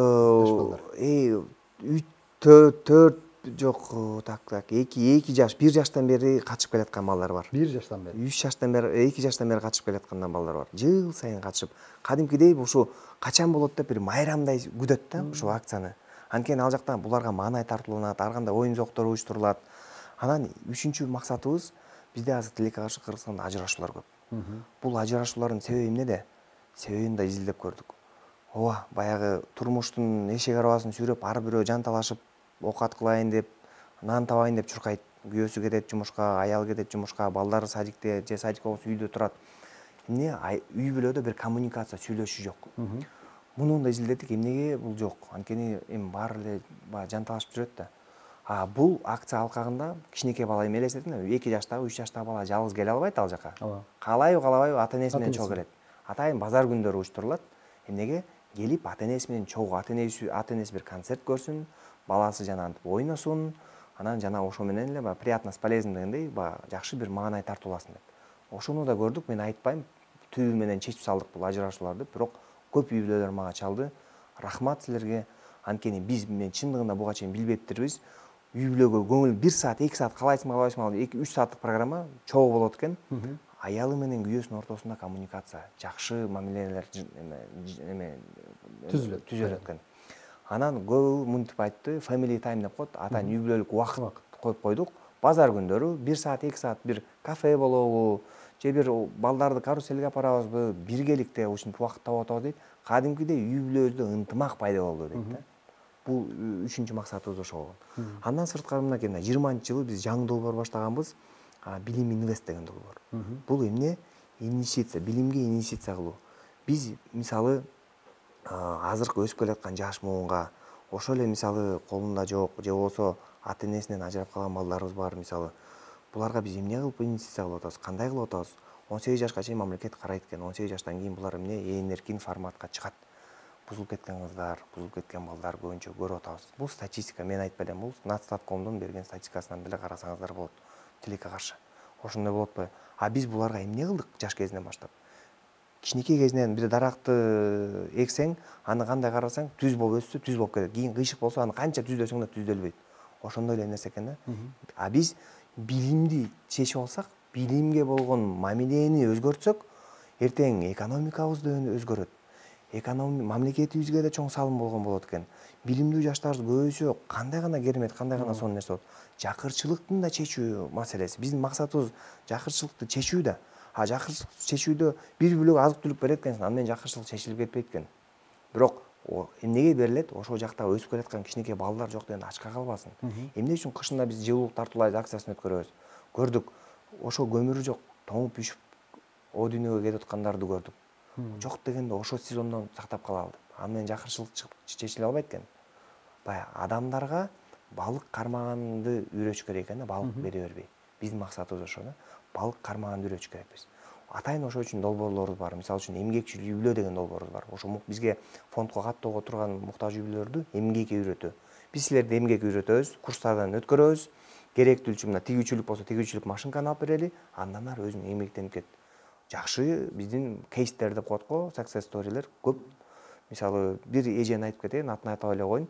4 жок, так 2 жаш, 1 жаштан бери катышып келаткан балдар бар.
1 жаштан бери.
3 жаштан бери, 2 жаштан бери катышып келаткан балдар бар. Жыл сайын катышып, кадимкидей ушу качан болот деп бир майрамдай күтөт да ушул акцияны. Анткени ал жактан буларга маанай тартууланат, ар кандай оюн зоктор уюштурулат. Анан 3-чү максатыбыз бизде азыр тилекке каршы Кыргызстанда ажырашуулар көп. Бул ажырашуулардын себеби эмнеде? Себебин да изилдеп көрдүк. Ооба, баягы турмуштун эшек арабасын сүйрөп ар бирөө жанталашып оокат кылайын деп, нан табайын деп чуркайт. Күйөөсү кетет жумушка, аял кетет жумушка, балдары садикте же садик болсо үйдө турат. Эмне? Үй бүлөдө бир коммуникация, сүйлөшүү жок. Муну да изилдедик, эмнеге бул жок? Анткени эми баары эле жанталашып жүрөт да. Бул акция алкагында кичинекей бала эми элестетиң, 2 жаштагы, 3 жаштагы бала жалгыз келе албайт ал жака. Каалайбы, каалабайбы ата-энеси менен чогуу келет. Атайын базар күндөрү уюштурулат. Эмнеге? Келип ата-энеси менен чогуу, ата-энеси бир концерт көрсүн, баласы жана ойносун, анан жана ошо менен эле приятно с полезным дегендей, жакшы бир маанай тартууласын деп. Ошону да көрдүк, мен айтпайм, түбү менен чечип салдык бул ажырашууларды, бирок көп үй бүлөлөр мага чалды. Рахмат силерге. Анткени мен чындыгында буга чейин билбептирбиз. Үй бүлөгө көңүл 1 саат, 2 саат калайсыңбы, калбайсыңбы, 2-3 сааттык программа чогуу болот экен. Аялы менен күйөөсүнүн ортосунда коммуникация, жакшы мамилелер түзүлөт экен. Анан көбү мынтип айтты, family time деп коет, атайын үй бүлөлүк убакыт коюп койдук. Базар күндөрү 1 саат, 2 саат бир кафе болобу, же бир балдарды каруселге апарабызбы, биргеликте ушинтип убакыт таап атабыз дейт. Кадимкидей үй бүлөбүздө ынтымак пайда болду дейт да. Бул 3-чү максатыбыз ошо болгон. Андан сырткары мынакей 20-жылы биз жаңы долбоор баштаганбыз. Билим инвест деген долбоор. Бул эмне? Инвестиция, билимге инвестиция кылуу. Биз мисалы азыркы өсүп келаткан жаш муунга ошол эле мисалы колунда жок же болбосо ата-энесинен ажырап калган балдарыбыз бар мисалы. Буларга биз эмне кылып инвестиция кылып атабыз? Кандай кылып атабыз? 18 жашка чейин мамлекет карайт экен. 18 жаштан кийин булар эмне? Эркин форматка чыгат. Бузулуп кеткен кыздар, бузулуп кеткен балдар көбүнчө көрүп атабыз. Бул статистика, мен айтпай элем, бул Natstatkомдун берген статистикасынан деле карасаңыздар болот. Тилекке каршы. Ошондой болот го. Биз буларга эмне кылдык жаш кезинен баштап? Кичинекей кезинен бир даракты эксең, аны кандай карасаң, түз болуп өссө, түз болуп кетет. Кийин кыйшык болсо, аны канча түздөсөң да түздөлбөйт. Ошондой эле нерсе экен да. Биз билимди чечип алсак, билимге болгон мамилени өзгөртсөк, эртең экономикабыз да өзгөрөт. Мамлекетибизге да чоң салым болгон болот экен. Билимдүү жаштарыбыз көбөйсө, кандай гана керемет, кандай гана сонун нерсе болот. Жакырчылыктын да чечүү маселеси. Биздин максатыбыз жакырчылыкты чечүү да. Жакырчылыкты чечүүдө бир бүлөгө азык-түлүк берет экенсиң, аны менен жакырчылык чечилип кетпейт экен. Бирок эмнеге берилет? Ошол жакта өсүп келаткан кичинекей балдар жок дегенде ачка калбасын. Эмне үчүн кышында биз жылуулук тартуулайбыз акциясын өткөрөбүз? Көрдүк, ошо көмүрү жок, тоңуп үшүп, о дүйнөгө кетип аткандарды көрдүк. Жок дегенде ошо сезондон сактап кала алды. Аны менен жакырчылык чыгып чечиле албайт экен. Баягы адамдарга балык кармаганды үйрөтүш керек экен да, балык бере бербей. Биздин максатыбыз ошо да. Балык кармаганды үйрөтүш керекпиз. Атайын ошо үчүн долбоорлорубуз бар. Мисалы үчүн эмгекчил үй бүлө деген долбоорубуз бар. Ошо бизге фондко каттоого турган муктаж үй бүлөлөрдү эмгекке үйрөтүү. Биз силерди эмгекке үйрөтөбүз, курстардан өткөрөбүз. Керектүүлчү мына тигүүчүлүк болсо тигүүчүлүк машинканы алып берели, андан ары өзүң эмгектенип кет. Жакшы биздин кейстер деп коет го, success story'лер көп. Мисалы бир эжени айтып кетейин, атын айтып эле коеюн.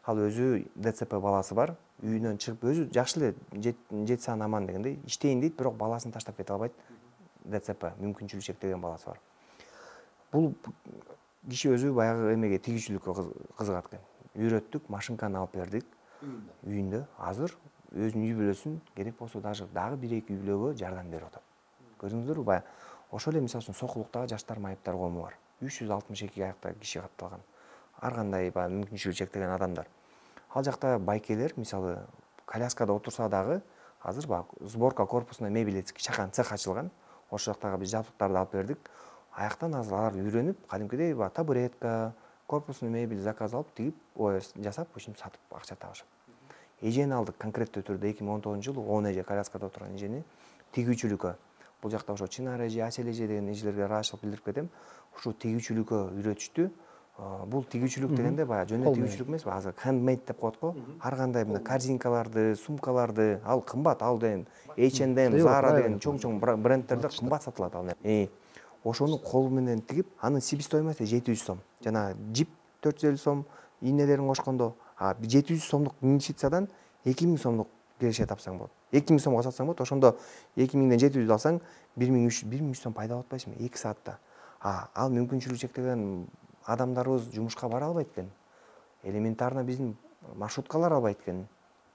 Ал өзү ДЦП баласы бар, үйүнөн чыгып өзү жакшы эле жетсен аман дегендей иштейин дейт, бирок баласын таштап кете албайт. ДЦП мүмкүнчүлүгү чектелген баласы бар. Бул киши өзү баягы эмеге тигүүчүлүккө кызыгат экен. Үйрөттүк, машинканы алып бердик. Үйүндө азыр өзүнүн үй бүлөсүн керек болсо дагы 1-2 үй бүлөгө жардам берип атат. Көрдүңүздөрбү? Баягы ошол эле мисалы үчүн Сокулуктагы жаштар майыптар коому бар. 362 аяктагы киши катталган. Ар кандай баягы мүмкүнчүлүгү чектелген адамдар. Ал жакта байкелер мисалы коляскада отурса дагы азыр баягы сборка корпусная мебель чакан цех ачылган. Ошол жактагы биз жабдыктарды алып бердик. Аяктан азыр алар үйрөнүп, кадимкидей баягы табуретка, корпусный мебель заказ алып, тигип, жасап, ушинтип сатып акча табышат. Эжени алдык конкреттүү түрдө 2019-жылы 10 эже коляскада отурган эжени тигүүчүлүккө. Бул жакта ошо Чынар эже, Асел эже деген эжелерге ыраазычылык билдирип кетем. Ушул тигүүчүлүккө үйрөтүштү. Бул тигүүчүлүк дегенде баягы жөн эле тигүүчүлүк эмес, азыр handmade деп коет го. Ар кандай мына корзинкаларды, сумкаларды, ал кымбат, ал деген H&M, Zara деген чоң-чоң брендтерде кымбат сатылат ал. Ошону кол менен тигип, анын себестоимости 700 сом. Жана жип 450 сом, ийнелерин кошкондо, 700 сомдук инвестициядан 2000 сомдук киреше тапсаң болот. 2000 сомго сатсаң болот, ошондо 2000ден 700 алсаң 1300 сом пайда болуп атпайсыңбы 2 саатта. Ал мүмкүнчүлүгү чектелген адамдарыбыз жумушка бара албайт экен. Элементарно биздин маршруткалар албайт экен.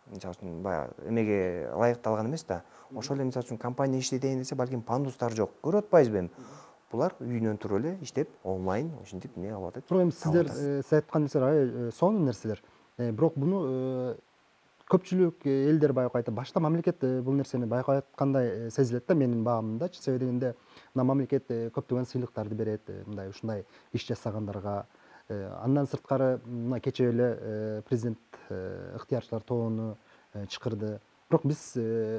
Мисалы үчүн баягы эмеге ылайыкталган эмес да. Ошол эле мисалы үчүн компания иштетейин десе, балким пандустар жок. Көрүп атпайбызбы эми? Булар үйүнөн туруп эле иштеп, онлайн ушинтип эмне кылып атат.
Бирок эми сиз айткан нерселер аябай сонун нерселер. Бирок буну көпчүлүк элдер баягы айтат, башта мамлекет бул нерсени байкап аткандай сезилет да менин баамымдачы. Себеби дегенде мына мамлекет көптөгөн сыйлыктарды берет, мындай ушундай иш жасагандарга. Андан сырткары мына кечээ эле президент ыктыярчылар тобуну чакырды. Бирок биз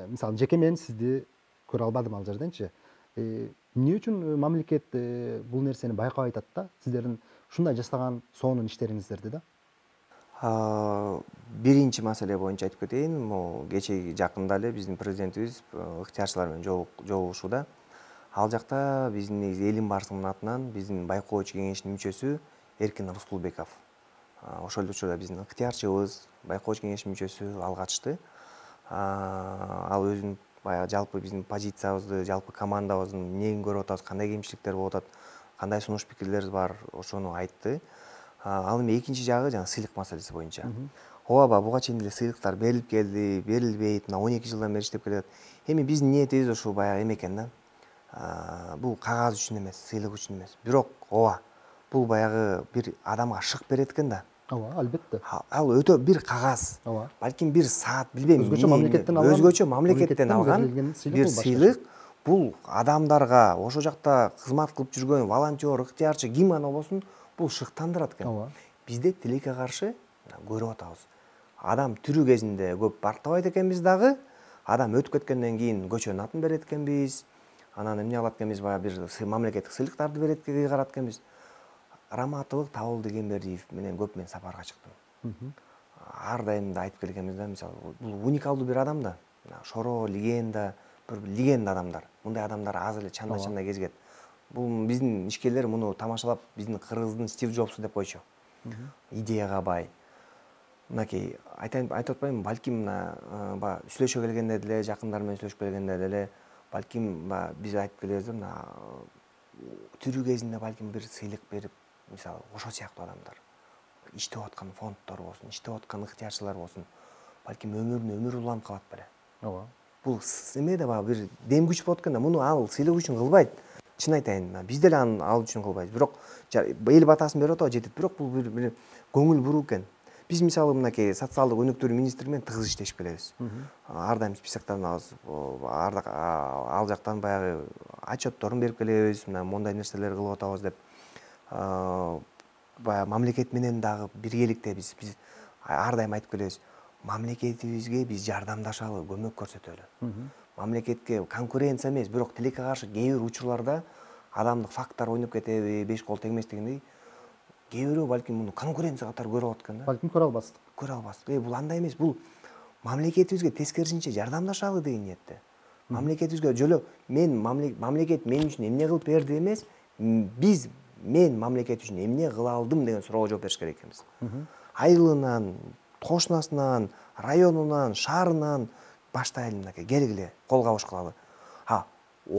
мисалы жеке мен сизди көрө албадым ал жерденчи. Эмне үчүн мамлекет бул нерсени байкап атат да, сиздердин ушундай жасаган сонун иштериңиздерди да?
Биринчи маселе боюнча айтып кетейин, могу кечээ жакында эле биздин президентибиз ыктыярчылар менен жолугушууда. Ал жакта биздин негизи элим барысынын атынан биздин байкоочу кеңешинин мүчөсү Эркин Рускулбеков. Ошол учурда биздин ыктыярчыбыз, байкоочу кеңешинин мүчөсү ал катышты. Ал өзүнүн баягы жалпы биздин позициябызды, жалпы командабыздын эмнени көрүп атабыз, кандай кемчиликтер болуп атат, кандай сунуш пикирлерибиз бар, ошону айтты. Ал эми экинчи жагы жана сыйлык маселеси боюнча. Ооба, буга чейин эле сыйлыктар берилип келди, берилбейт, мына 12 жылдан бери иштеп келатат. Эми биздин ниетибиз ушул баягы эме экен да. Бул кагаз үчүн эмес, сыйлык үчүн эмес. Бирок ооба, бул баягы бир адамга шык берет экен да.
Ооба, албетте.
Ал өтө бир кагаз.
Ооба.
Балким бир саат, билбейм.
Өзгөчө
мамлекеттен алган бир сыйлык. Бул адамдарга, ошо жакта кызмат кылып жүргөн волонтер, ыктыярчы ким гана болсун, бул шыктандырат экен.
Ооба.
Бизде тилекке каршы көрүп атабыз. Адам тирүү кезинде көп барктабайт экенбиз дагы, адам өтүп кеткенден кийин көчөнүн атын берет экенбиз. Анан эмне кылат экенбиз, баягы бир мамлекеттик сыйлыктарды берет карат экенбиз. Раматылык Табылды Кембердиев менен көп мен сапарга чыктым. Ар дайым да айтып келгенбиз да, мисалы, бул уникалдуу бир адам да. Шоро, легенда, бир легенда адамдар. Мындай адамдар аз эле чанда-чанда кезигет. Бул биздин ишкерлер муну тамашалап, биздин кыргыздын Стив Джобсу деп койчу. Идеяга бай. Мынакей айтып атпаймынбы, балким мына баягы сүйлөшө келгенде деле, жакындар менен сүйлөшүп келгенде деле, балким биз айтып келебиз да, мына тирүү кезинде балким бир сыйлык берип, мисалы, ошол сыяктуу адамдар иштеп аткан фонддор болсун, иштеп аткан ыктыярчылар болсун, балким өмүр уланып калат беле.
Ооба.
Бул эме да баягы бир дем күч болот экен да. Муну ал сыйлык үчүн кылбайт. Чын айтайын, биз деле аны ал үчүн кылбайбыз. Бирок эл батасын берип атабы жетет, бирок бул бир көңүл буруу экен. Биз мисалы мынакей социалдык өнүктүрүү министри менен тыгыз иштешип келебиз. Ар дайым списоктон алабыз. Ал жактан баягы отчетторун берип келебиз, мына мондай нерселер кылып атабыз деп. Баягы мамлекет менен дагы биргеликте биз ар дайым айтып келебиз. мамлекетибизге биз жардамдашалы, көмөк көрсөтөлү. Мамлекетке конкуренция эмес, бирок тилекке каршы кээ бир учурларда адамдык фактор ойноп кетеби, беш кол тегмес дегендей, кээ бирөө балким муну конкуренция катары көрүп алат экен да.
Балким көрө албастык.
Көрө албастык. Бул андай эмес, бул мамлекетибизге тескерисинче жардамдашалы деген ниетте. Мамлекетибизге жоло мамлекет мен үчүн эмне кылып берди эмес, мен мамлекет үчүн эмне кыла алдым деген суроого жооп бериш керек экенбиз. Айылынан, кошунасынан, районунан, шаарынан баштайлы мынакей, келгиле, кол кабыш кылалы.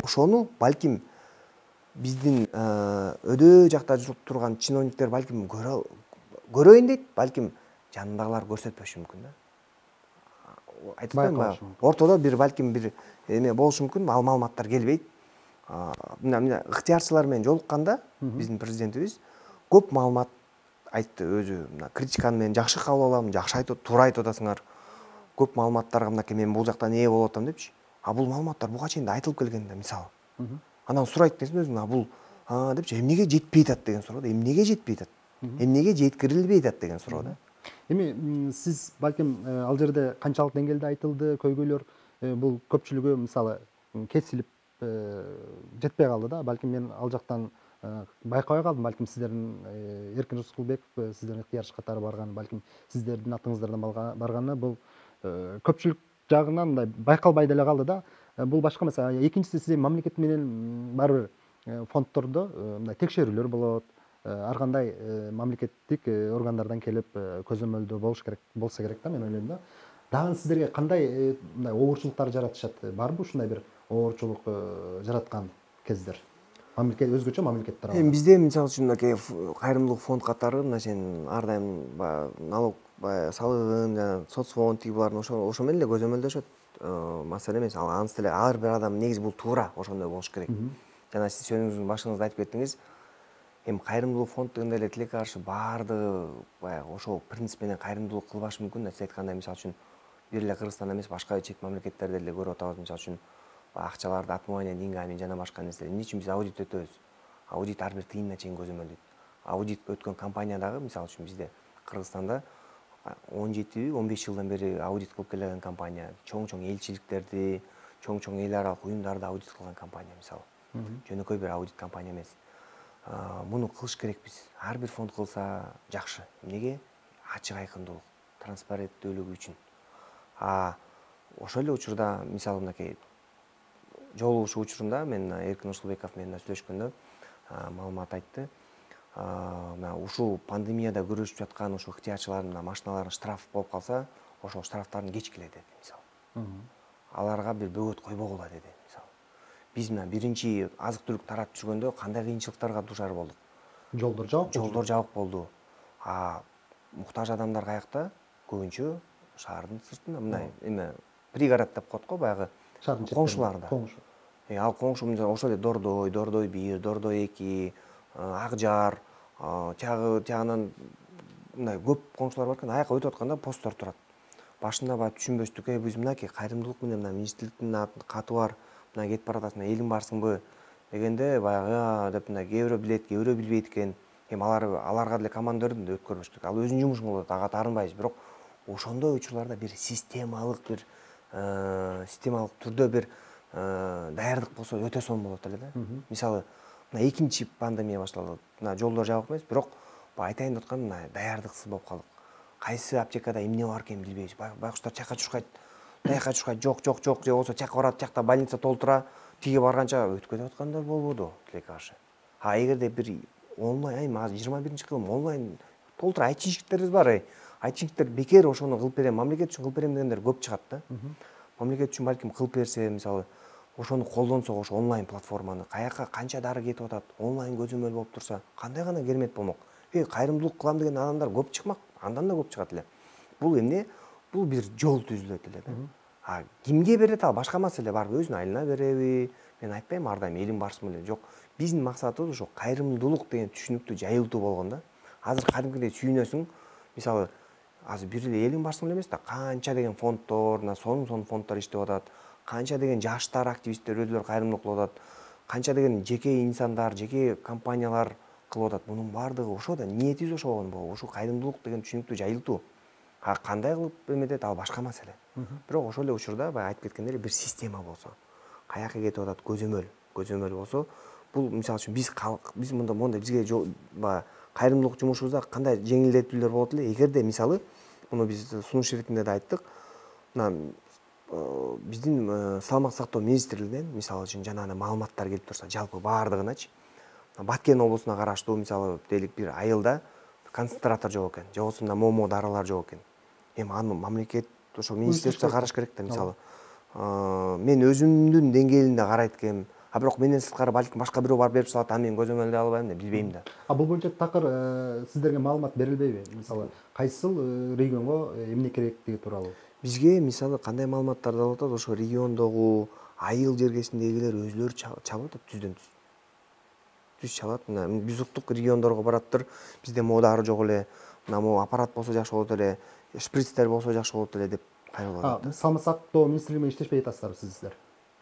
Ошону балким биздин өдөө жакта турган чиновниктер балким көрөйүн дейт, балким жанындагылар көрсөтпөшү мүмкүн да. Айтып атпаймынбы? Ортодо бир балким бир эме болушу мүмкүн, ал маалыматтар келбейт. Мына ыктыярчылар менен жолукканда биздин президентибиз көп маалымат айтты, өзү мына критиканы мен жакшы кабыл алам, жакшы айтып, туура айтып атасыңар. Көп маалыматтарга мынакей мен бул жактан ээ болуп атам депчи. Бул маалыматтар буга чейин да айтылып келген да, мисалы. Анан сурайт десем өзүм, бул депчи, эмнеге жетпей атат деген суроо да. Эмнеге жетпей атат? Эмнеге жеткирилбей атат деген суроо да.
Эми сиз балким ал жерде канчалык деңгээлде айтылды, көйгөйлөр бул көпчүлүгү мисалы кесилип жетпей калды да. Балким мен ал жактан байкабай калдым. Балким сиздердин Эркин Рыскулбеков, сиздердин ыктыярчы катары барган, балким сиздердин атыңыздардан барганы бул көпчүлүк жагынан мындай байкалбай деле калды да. Бул башка маселе. Экинчиси, сиз мамлекет менен баары бир фонддордо мындай текшерүүлөр болот. Ар кандай мамлекеттик органдардан келип көзөмөлдөө болсо керек да, мен ойлойм да. Дагы сиздерге кандай мындай оорчулуктар жаратышат? Барбы ушундай бир оорчулук жараткан кездер? Мамлекет өзгөчө мамлекеттер.
Эми бизде мисалы үчүн мынакей кайрымдуулук фонд катары мына сен ар дайым налог салыгын жана соцфонд буларын ошо менен эле көзөмөлдөшөт. Маселе эмес, анысы деле ар бир адам негизи бул туура ошондой болуш керек. Жана сиз сөзүңүздүн башыңызда айтып кеттиңиз, эми кайрымдуулук фонд дегенде эле тилекке каршы баардыгы баягы ошол принцип менен кайрымдуулук кылбашы мүмкүн. Сиз айткандай, мисалы үчүн бир эле Кыргызстанда эмес, башка чет мамлекеттерде деле көрүп атабыз. Мисалы үчүн акчаларды отмывание деньгами жана башка нерселер. Эмне үчүн биз аудит өтөбүз? Аудит ар бир тыйынына чейин көзөмөлдөйт. Аудит өткөн компания дагы, мисалы үчүн бизде Кыргызстанда 17-15 жылдан бери аудит кылып келген компания, чоң-чоң элчиликтерди, чоң-чоң эл аралык уюмдарды аудит кылган компания мисалы. Жөнөкөй бир аудит компания эмес. Муну кылыш керекпиз. Ар бир фонд кылса жакшы. Эмнеге? Ачык айкындуулук, транспаренттүүлүгү үчүн. Ошол эле учурда мисалы мынакей жолугушуу учурунда мен Эркин Рыскулбеков менен сүйлөшкөндө маалымат айтты. Мына ушул пандемияда көрүшүп жаткан ошо ыктыярчылардын машиналарын штраф болуп калса, ошол штрафтарын кеч келет деди мисалы. Аларга бир бөгөт койбогула деди мисалы. Биз мына биринчи азык-түлүк таратып жүргөндө кандай кыйынчылыктарга дуушар болдук?
Жолдор жабык.
Жолдор жабык болду. Муктаж адамдар каякта? Көбүнчө шаардын сыртында, мындай эме пригород деп коет го, баягы коңшуларда. Ал коңшу ошол эле Дордой 1, Дордой 2, Акжар, тягынан мындай көп коңшулар бар экен. Аяка өтүп атканда посттор турат. Башында баягы түшүнбөстүк, биз мынакей кайрымдуулук менен мына министрликтин каты бар, мына кетип баратасың, элиң барсыңбы дегенде баягы деп мына кээ бирөө билет, кээ бирөө билбейт экен. Эми аларга деле командаларды да өткөрбөш керек. Ал өзүнүн жумушун кылып атат, ага таарынбайбыз. Бирок ошондой учурларда бир системалык түрдө бир даярдык болсо өтө сонун болот эле да. Мисалы, мына экинчи пандемия башталды. Мына жолдор жабык эмес, бирок айтайын деп атканым, мына даярдыксыз болуп калдык. Кайсы аптекада эмне бар экенин билбейбиз. Байкуштар чакка чуркайт, тияка чуркайт, жок, же болбосо чакка барат, жакта больница толтура, тиге барганча өтүп кетип аткандар болбоду тилекке каршы. Эгерде бир онлайн, азыр 21-кылым онлайн толтура айтчынчылыктерибиз бар. Айтчынчылыктар бекер ошону кылып берем, мамлекет үчүн кылып берем дегендер көп чыгат да. Мамлекет үчүн балким кылып берсе, мисалы, ошону колдонсок, ошо онлайн платформаны, каяка канча дары кетип атат, онлайн көзөмөл болуп турса, кандай гана керемет болмок. Кайрымдуулук кылам деген адамдар көп чыкмак, андан да көп чыгат эле. Бул эмне? Бул бир жол түзүлөт эле да. Кимге берет ал башка маселе, барбы өзүнүн айылына береби? Мен айтпайм ар дайым элиң барсынбы эле. Жок. Биздин максатыбыз ошо кайрымдуулук деген түшүнүктү жайылтуу болгон да. Азыр кадимкидей сүйүнөсүң, мисалы, азыр бир эле элиң барсынбы эле эмес да, канча деген фонддор, сонун фонддор иштеп атат, канча деген жаштар активисттер өзүлөрү кайрымдуулук кылып атат, канча деген жеке инсандар, жеке компаниялар кылып атат. Мунун баардыгы ошо да, ниетибиз ошо болгон, ошо кайрымдуулук деген түшүнүктү жайылтуу. Кандай кылып эметет ал башка маселе. Бирок ошол эле учурда баягы айтып кеткендей бир система болсо, каяка кетип атат көзөмөл болсо, бул мисалы үчүн биз мондай бизге баягы кайрымдуулук жумушубузда кандай жеңилдетүүлөр болот эле эгерде мисалы муну биз сунуш иретинде да айттык. Мына биздин саламаттык сактоо министрлигинен мисалы үчүн жанагы маалыматтар келип турса, жалпы баардыгыначы Баткен облусуна караштуу мисалы дейлик бир айылда концентратор жок экен, же болбосо мына момо дарылар жок экен. Эми аны мамлекет ошо министрликте караш керек да, мисалы. Мен өзүмдүн деңгээлимде карайт экенмин. Бирок менден сырткары балким башка бирөө барып берип салат, мен көзөмөлдөй албайм да, билбейм да.
Бул боюнча такыр сиздерге маалымат берилбейби? Мисалы, кайсыл регионго эмне керектиги тууралуу?
Бизге мисалы кандай маалыматтарды алып атат, ошо региондогу айыл жергесиндегилер өзүлөрү чалып атат түздөн түз. Түз чалат. Мына биз уктук региондорго бараптыр, бизде могу дары жок эле, мына могу аппарат болсо жакшы болот эле, шприцтер болсо жакшы болот эле деп кайрылып атат.
Саламаттык сактоо министрлиги менен иштешпей жатасыздарбы сиздер?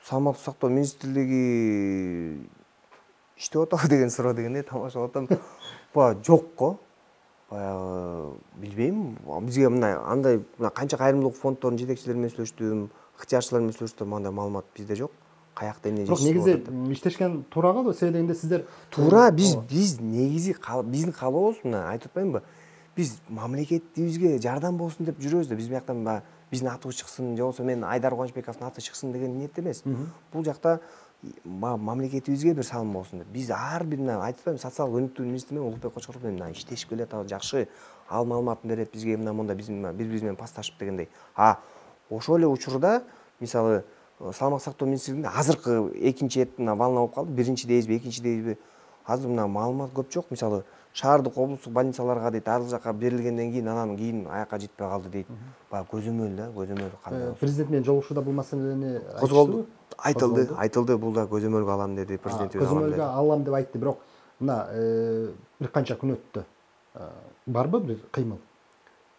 Саламаттык сактоо министрлиги иштеп атабы деген суроо дегенде тамашалап атам. Жок го. Баягы билбейм. Бизге мына андай канча кайрымдуулук фонддордун жетекчилери менен сүйлөштүм, ыктыярчылар менен сүйлөштүм, мындай маалымат бизде жок. Каякта эмне
Бирок негизи иштешкен туурабы? Себеби дегенде сиздер
туура биз негизи биздин каалообуз мына айтып атпаймынбы? Биз мамлекетибизге жардам болсун деп жүрөбүз да, биз бияктан биздин атыбыз чыксын, же болбосо мен Айдар Кубанычбековдун аты чыксын деген ниетте эмес. Бул жакта мамлекетибизге бир салым болсун деп. Биз ар бир айтып атпаймынбы, социалдык өнүктүү министри менен Улукбек Кочкоров менен иштешип келатабыз, жакшы. Ал маалыматын берет бизге, монда биз бири-бирибиз менен пасташып дегендей. Ошол эле учурда мисалы саламаттык сактоо министрлигинде азыркы экинчи волна болуп калды. Биринчи дейбизби, экинчи дейбизби? Азыр мына маалымат көп жок. Мисалы шаардык облустук больницаларга дейт, ар жака берилгенден кийин анан кийин аякка жетпей калды дейт. Баягы көзөмөл кандай.
Президент менен жолугушууда бул маселени
козголду. Айтылды, бул да көзөмөлгө алам деди, президентибиз алам деди.
Көзөмөлгө алам деп айтты, бирок мына бир канча күн өттү. Барбы бир кыймыл?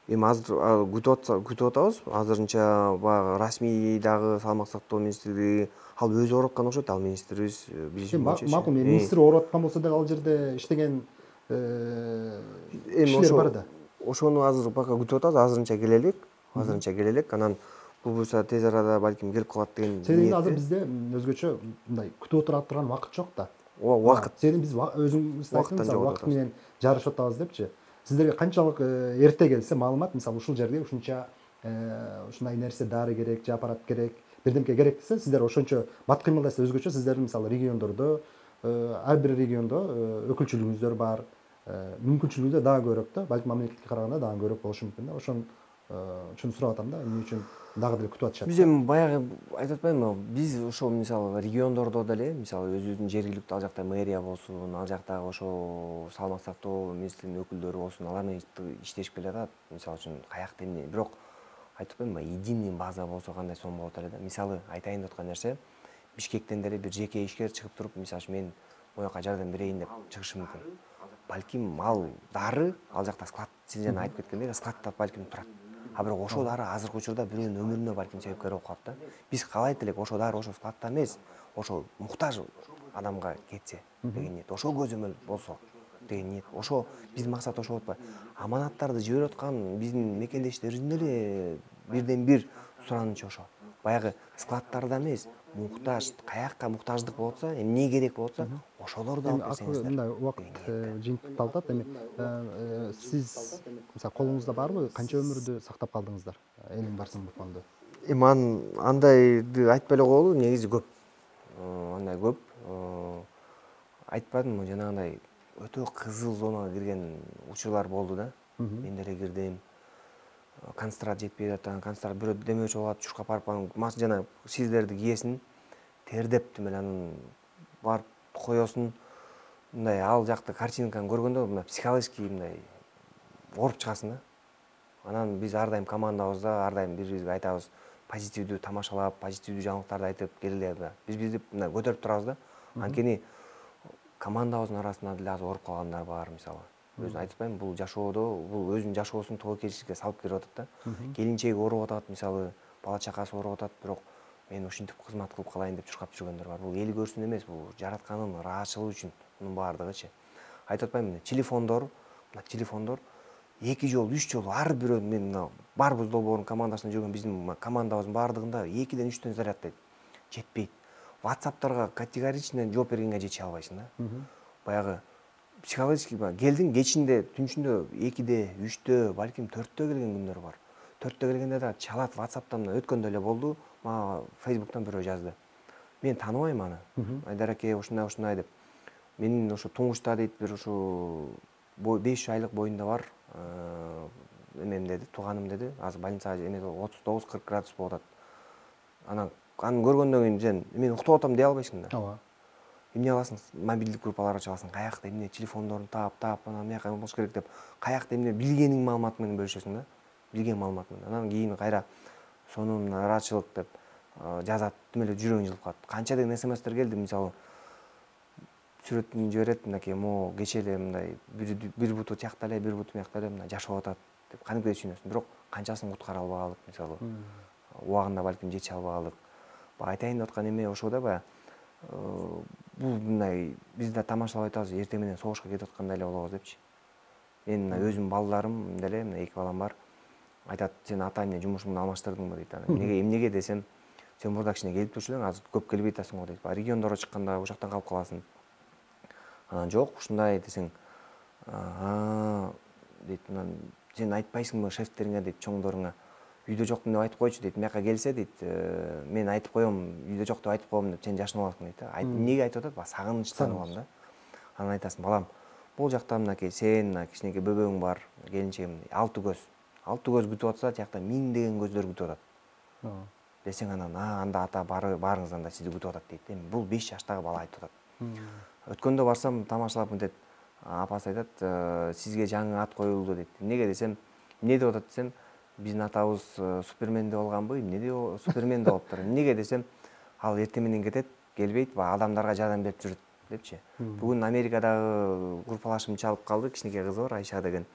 Эми азыр күтүп атабыз. Азырынча баягы расмий дагы саламаттык сактоо министрлиги ал өзү ооруп аткан окшойт, ал министрибиз билишим боюнча.
Макул, министр ооруп аткан болсо да ал жерде иштеген кишилер бар да.
Ошону азыр пока күтүп атабыз, азырынча келелек. Анан бул буюрса тез арада балким келип калат деген.
Себеби азыр бизде өзгөчө мындай күтүп отурган убакыт жок да.
Убакыт.
Себеби биз өзүңүз айттыңыз, убакыт менен жарышып атабыз депчи. Сиздерге канчалык эрте келсе маалымат, мисалы ушул жерде ушунча ушундай нерсе дары керек, же аппарат керек, бирдемке керек десе, сиздер ошончо бат кыймылдайсыз. Өзгөчө сиздердин мисалы региондордо, ар бир региондо өкүлчүлүгүңүздөр бар, мүмкүнчүлүгү да дагы көбүрөөк да, балким мамлекетке караганда дагы көбүрөөк болушу мүмкүн да. Ошону сурап атам да, эмне үчүн дагы деле күтүп атышат.
Биз эми баягы айтып атпаймынбы, биз ошо мисалы региондордо деле, мисалы өзүбүздүн жергиликтүү ал жакта мэрия болсун, ал жактагы ошо саламаттык сактоо министрлигинин өкүлдөрү болсун, алар менен иштешип келатат. Мисалы үчүн каякта эмне, бирок айтып атпаймынбы, единый база болсо кандай сонун болот эле да. Мисалы айтайын деп аткан нерсе, Бишкектен деле бир жеке ишкер чыгып туруп, мисалы үчүн мен мояка жардам берейин деп чыгышы мүмкүн. Балким ал дары ал жакта склад, сиз жана айтып кеткендей, складта балким турат. Бирок ошол дары азыркы учурда бирөөнүн өмүрүнө балким себепкер болуп калат да. Биз каалайт элек ошол дары ошол складта эмес, ошол муктаж адамга кетсе деген ниет. Ошол көзөмөл болсо деген ниет. Ошо биздин максат ошол болуп атпайбы? Аманаттарды жиберип аткан биздин мекендештерибиздин эле бирден бир суранычы ошо. Баягы складтарда эмес, муктаж, каякка муктаждык болуп атса, эмне керек болуп атса, ошолорду алып берсеңиздер.
Мындай убакыт жыйынтыкталып атат. Эми сиз мисалы колуңузда барбы, канча өмүрдү сактап калдыңыздар? Элиң барсын бул фонду.
Эми андайды айтпай эле коелу, негизи көп. Андай көп. Айтпадымбы, жанагындай өтө кызыл зонага кирген учурлар болду да. Мен деле кирдим. Концентрат жетпей жатат, концентрат бирөө демөчү болуп атып, чуркап барып, жана сиздерди кийесин, тердеп эле анан барып коесуң. Мындай ал жакты картинканы көргөндө мына психологический мындай ооруп чыгасың да. Анан биз ар дайым командабызда ар дайым бири-бирибизге айтабыз, позитивдүү тамашалап, позитивдүү жаңылыктарды айтып келеле. Биз мына көтөрүп турабыз да. Анткени командабыздын арасында деле азыр ооруп калгандар бар, мисалы. Өзүн айтып атпаймынбы, бул жашоодо, бул өзүнүн жашоосун тобокелчиликке салып берип атат да. Келинчеги ооруп атат, мисалы, бала чакасы ооруп атат, бирок мен ушинтип кызмат кылып калайын деп чуркап жүргөндөр бар. Бул эл көрсүн эмес, бул жараткандын ыраазычылыгы үчүн мунун баардыгычы. Айтып атпаймынбы, телефондор 2 жолу 3 жолу ар бирөө мен мына барбыз долбоорунун командасында жүргөн биздин командабыздын баардыгында 2ден 3төн заряд дейт. Жетпейт. WhatsApp'тарга категорично жооп бергенге жете албайсың да. Баягы психологически келдиң кечинде түнчүндө 2де, 3тө, балким 4тө келген күндөр бар. 4тө келгенде да чалат WhatsApp'тан өткөндө эле болду. Мага Facebook'тан бирөө жазды. Мен тааныбайм аны. Айдар аке ушундай деп. Менин ошо туңгучта дейт бир ушу 5 айлык боюнда бар эмем деди, тууганым деди. Азыр больницага эме 39-40 градус болуп атат. Аны көргөндөн кийин сен мен уктап атам дей албайсың да.
Ооба.
Эмне аласың? Мобилдик группаларга чыгасың. Каякта эмне телефондорун таап, анан мыяка болуш керек деп. Каякта эмне билгениң маалымат менен бөлүшөсүң да. Билген маалымат менен. Анан кийин кайра сонун ыраазычылык деп жазат, тим эле жүрөгүң жылып калат. Канча деген смстер келди, мисалы сүрөтүн жиберет, мынакей мо кече эле мындай бир буту тиякта эле, бир буту мыякта эле мына жашап атат деп кадимкидей түшүнөсүң. Бирок канчасын куткара албагалык, мисалы убагында балким жете албагалык. Айтайын деп аткан эме ошо да баягы бул мындай биз да тамашалап атабыз, эртең менен согушка кетип аткандай эле болобуз депчи. Мен мына өзүмдүн балдарым деле, мына 2 балам бар. Айтат, сен ата эмне жумушуңду алмаштырдыңбы дейт. Эмнеге десем, сен мурда кичине келип турчу элең, азыр көп келбей атасың го дейт. Региондорго чыкканда ошоктон калып каласың. Анан жок, ушундай десең, дейт, анан сен айтпайсыңбы шефтериңе дейт, чоңдоруңа. Үйдө жоктун деп айтып койчу дейт. Мияка келсе дейт, мен айтып коем, үйдө жок деп айтып коем деп сен жашынып аласың дейт. Эмнеге айтып атат? Сагынычтан улам да. Анан айтасың, балам, бул жакта мынакей сен, кичинекей бөбөгүң бар, келинчегим, 6 көз. 6 көз күтүп атса, тиякта 1000 деген көздөр күтүп атат. Десең анан, анда ата барыңыз, анда сизди күтүп атат дейт. Бул 5 жаштагы бала айтып атат. Өткөндө барсам, тамашалап мынтет, апасы айтат, сизге жаңы ат коюлду дейт. Эмнеге десем, эмне деп атат десем, биздин атабыз Супермен деп алганбы, эмне деп Супермен деп алыптыр. Эмнеге десем, ал эртең менен кетет, келбейт, адамдарга жардам берип жүрөт депчи. Бүгүн Америкадагы группалашым чалып калды, кичинекей кызы бар, Айша деген.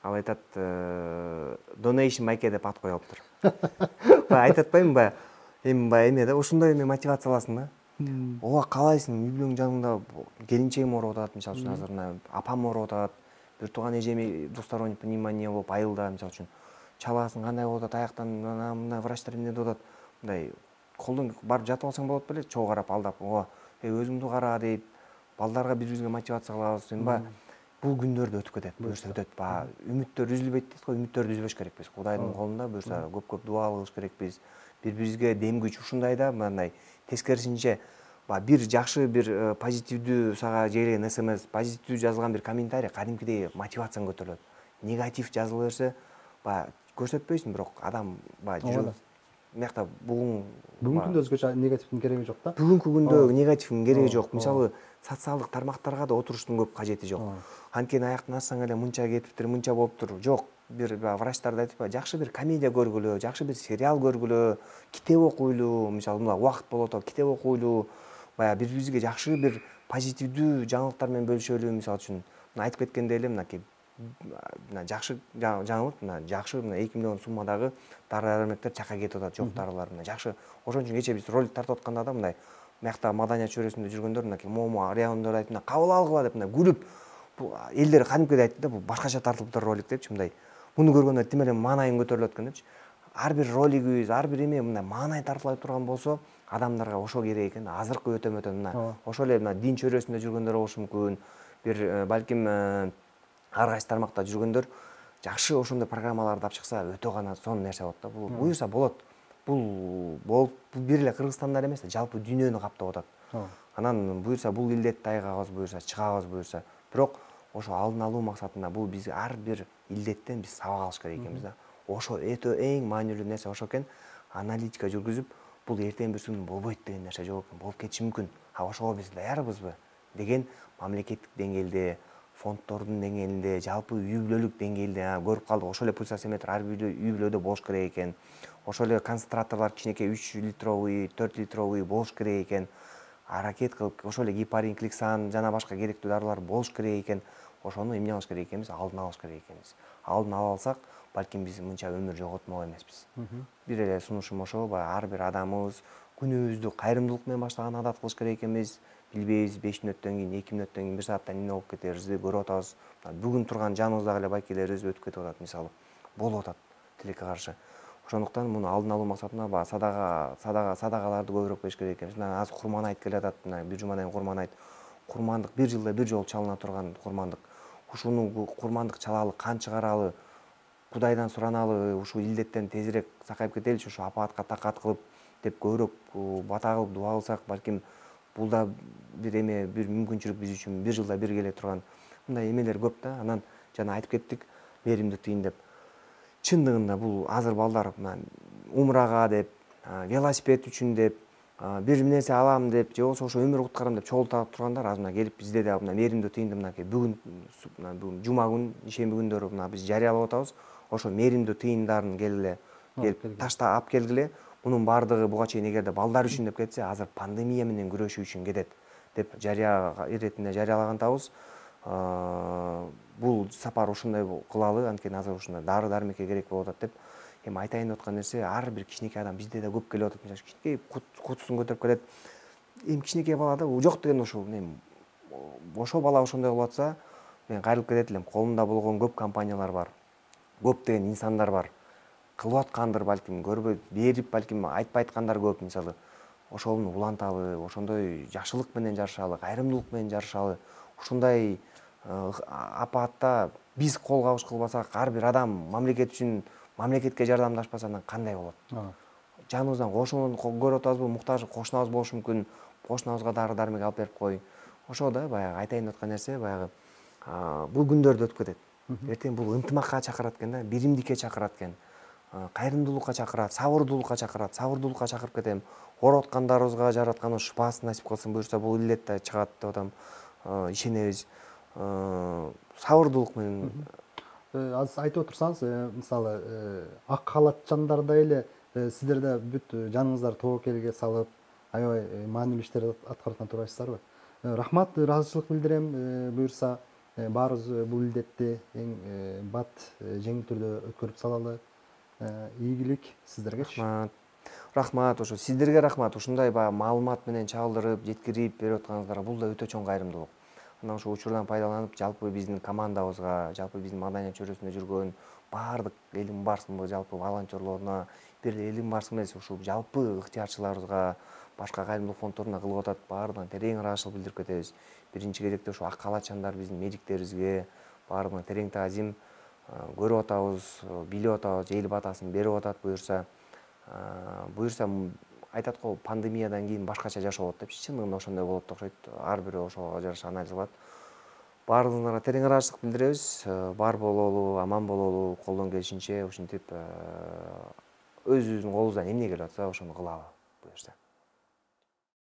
Ал айтат, Donation Майке деп ат коюп алыптыр. Айтат атпаймынбы, эме да, ушундай эме мотивация аласың да. Ооба каалайсың, үй бүлөң жаныңда келинчегим ооруп атат, мисалы үчүн азыр мына апам ооруп атат, бир тууган эжеме досторунун пневмония болуп айылда, мисалы үчүн чаласың, кандай болуп атат, аяктан мына врачтар эмне деп атат, мындай колдон барып жатып алсаң болот беле, чогуу карап алдап, ооба, өзүңдү кара дейт, балдарга бири-бирибизге мотивация кылабыз, баягы бул күндөрдө өтүп кетет, буюрса өтөт. Үмүттөр үзүлбөйт дейт го, үмүттөрдү үзбөш керекпиз. Кудайдын колунда, буюрса көп-көп дуа кылыш керекпиз. Бири-бирибизге дем күч, ушундай да, мындай тескерисинче бир жакшы, бир позитивдүү сага келген СМС, позитивдүү жазылган бир комментарий кадимкидей мотивацияң көтөрүлөт. Негатив жазыла берсе, көрсөтпөйсүң, бирок адам жүрөк мыякта
бүгүнкү күндө өзгөчө негативдин кереги жок да.
Бүгүнкү күндө негативдин кереги жок. Мисалы, социалдык тармактарга да отуруштун көп кажети жок. Анткени аяктан ачсаң эле мынча кетиптир, мынча болуптур. Жок, бир врачтар да айтып, жакшы бир комедия көргүлө, жакшы бир сериал көргүлө, китеп окуйлу, мисалы мына убакыт болот, китеп окуйлу, баягы бири-бирибизге жакшы бир позитивдүү жаңылыктар менен бөлүшөлү, мисалы үчүн. Мына айтып кеткендей эле мынакей жакшы жаңылык, мына жакшы 2 миллион суммадагы дары-дармектер чакка кетип атат, жок дарылар мына жакшы. Ошон үчүн кече биз ролик тартып атканда да мындай мыякта маданият чөйрөсүндө жүргөндөр мынакей момо райондор айтып, кабыл алгыла деп күлүп, элдер кадимкидей айтты да, бул башкача тартылыптыр ролик депчи, мындай. Муну көргөндө тим эле маанайым көтөрүлөт экен депчи. Ар бир ролигибиз, ар бир эме мындай маанай тартыла турган болсо, адамдарга ошо керек экен. Азыркы өтө-мөтөн мына ошол эле мына дин чөйрөсүндө жүргөндөр болушу мүмкүн. Бир балким ар кайсы тармакта жүргөндөр жакшы ошондой программаларды алып чыкса, өтө гана сонун нерсе болот да. Бул буюрса болот. Бул бир эле Кыргызстанда эле эмес да, жалпы дүйнөнү каптап атат. Анан буюрса бул илдетти айыгабыз, буюрса чыгабыз, буюрса. Бирок ошо алдын алуу максатында бул биз ар бир илдеттен биз сабак алыш керек экенбиз да. Ошо өтө эң маанилүү нерсе ошо экен. Аналитика жүргүзүп, бул эртең бир күнү болбойт деген нерсе жок экен, болуп кетиши мүмкүн. Ошого биз даярбызбы деген мамлекеттик деңгээлде, фонддордун деңгээлинде, жалпы үй бүлөлүк деңгээлде көрүп калдык. Ошол эле пульсоксиметр ар бир үй бүлөдө болуш керек экен. Ошол эле концентраторлор кичинекей 3 литровый, 4 литровый болуш керек экен. Аракет кылып, ошол эле гепарин, кликсан жана башка керектүү дарылар болуш керек экен. Ошону эмне кылыш керек экенбиз? Алдын алыш керек экенбиз. Алдын ала алсак, балким биз мынча өмүр жоготмок эмеспиз. Бир эле сунушум ошо, баягы ар бир адамыбыз күнүбүздү кайрымдуулук менен баштаган адат кылыш керек экенбиз. Билбейбиз 5 мүнөттөн кийин, 2 мүнөттөн кийин, 1 сааттан эмне болуп кетерибизди көрүп атабыз. Бүгүн турган жаныбыздагы эле байкелерибиз өтүп кетип атат, мисалы. Болуп атат тилекке каршы. Ошондуктан муну алдын алуу максатында баягы садагаларды көбүрөөк бериш керек экенбиз. Мына азыр курман айт келатат, мына бир жумадан кийин курман айт. Курмандык бир жылда бир жолу чалына турган курмандык. Ушуну курмандык чалалы, кан чыгаралы, Кудайдан сураналы, ушул илдеттен тезирээк сакайып кетеличи, ушу апаатка такат кылып деп көбүрөөк бата кылып дуа кылсак, балким бул да бир эме, бир мүмкүнчүлүк биз үчүн бир жылда бир келе турган мындай эмелер көп да. Анан жана айтып кеттик, мээримдүү тыйын деп. Чындыгында бул азыр балдар умрага деп, велосипед үчүн деп, бир нерсе алам деп, же болбосо ошо өмүр куткарам деп чогултуп тургандар азыр мына келип бизде да мына мээримдүү тыйынды мынакей бүгүн жума күн, ишемби күндөрү мына биз жарыялап атабыз. Ошо мээримдүү тыйындарын келип ташта алып келгиле. Мунун баардыгы буга чейин эгерде балдар үчүн деп кетсе, азыр пандемия менен күрөшүү үчүн кетет деп жарыя иретинде жарыялагантабыз. Бул сапар ушундай кылалы, анткени азыр ушундай дары дармекке керек болуп атат деп. Эми айтайын деп аткан нерсе, ар бир кичинекей адам бизде да көп келип атат. Мисалы кичинекей кутусун көтөрүп келет. Эми кичинекей бала да жок деген ушул ошо бала ошондой кылып атса, мен кайрылып кетет элем. Колунда болгон көп компаниялар бар. Көп деген инсандар бар. Кылып аткандыр балким, көрбөй берип балким айтпай аткандар көп, мисалы. Ошону уланталы, ошондой жакшылык менен жашалы, кайрымдуулук менен жашалы. Ушундай апаатта биз кол кабыш кылбасак, ар бир адам мамлекет үчүн мамлекетке жардамдашпаса анан кандай болот? Жаныбыздан кошуну көрүп атабызбы, муктаж кошунабыз болушу мүмкүн. Кошунабызга дары дармек алып берип кой. Ошо да баягы айтайын деп аткан нерсе, баягы бул күндөрдө өтүп кетет. Эртең бул ынтымакка чакырат экен да, биримдикке чакырат экен. Кайрымдуулукка чакырат, сабырдуулукка чакырат. Сабырдуулукка чакырып кетем. Ооруп аткандарыбызга жараткан шыпаасын насип кылсын, буюрса бул илет да чыгат деп атам. Ишенебиз. Сабырдуулук менен
Азыр айтып отурсаңыз, мисалы, ак халатчандарда эле сиздер да бүт жаныңыздар тобокелге салып, аябай маанилүү иштерди аткарып атпайсыздарбы? Рахмат, ыраазычылык билдирем. Буюрса баарыбыз бул илдетти эң бат жеңил түрдө өткөрүп салалы. Ийгилик сиздергечи.
Рахмат, ошо сиздерге рахмат. Ушундай баягы маалымат менен чагылдырып, жеткирип берип атканыңыздарга бул да өтө чоң кайрымдуулук. Анан ошол учурдан пайдаланып, жалпы биздин командабызга, жалпы биздин маданият чөйрөсүндө жүргөн баардык элим барсынбы, жалпы волонтерлоруна, бир эле элим барсынбы эмес, ушул жалпы ыктыярчыларыбызга, башка кайрымдуулук фонддоруна кылып атат, баардыгына терең ыраазычылык билдирип кетебиз. Биринчи кезекте ошо ак халатчандар биздин медиктерибизге баардыгына терең таазим. Көрүп атабыз, билип атабыз, эл батасын берип атат буюрса. Айтат го, пандемиядан кийин башкача жашоо болот деп. Чындыгында ошондой болот да окшойт. Ар бири ошого жараша анализ кылат. Баардыгыңарга терең ыраазычылык билдиребиз. Бар бололу, аман бололу, колдон келишинче ушинтип өзүбүздүн колубуздан эмне келип атса ошону кылалы буюрса.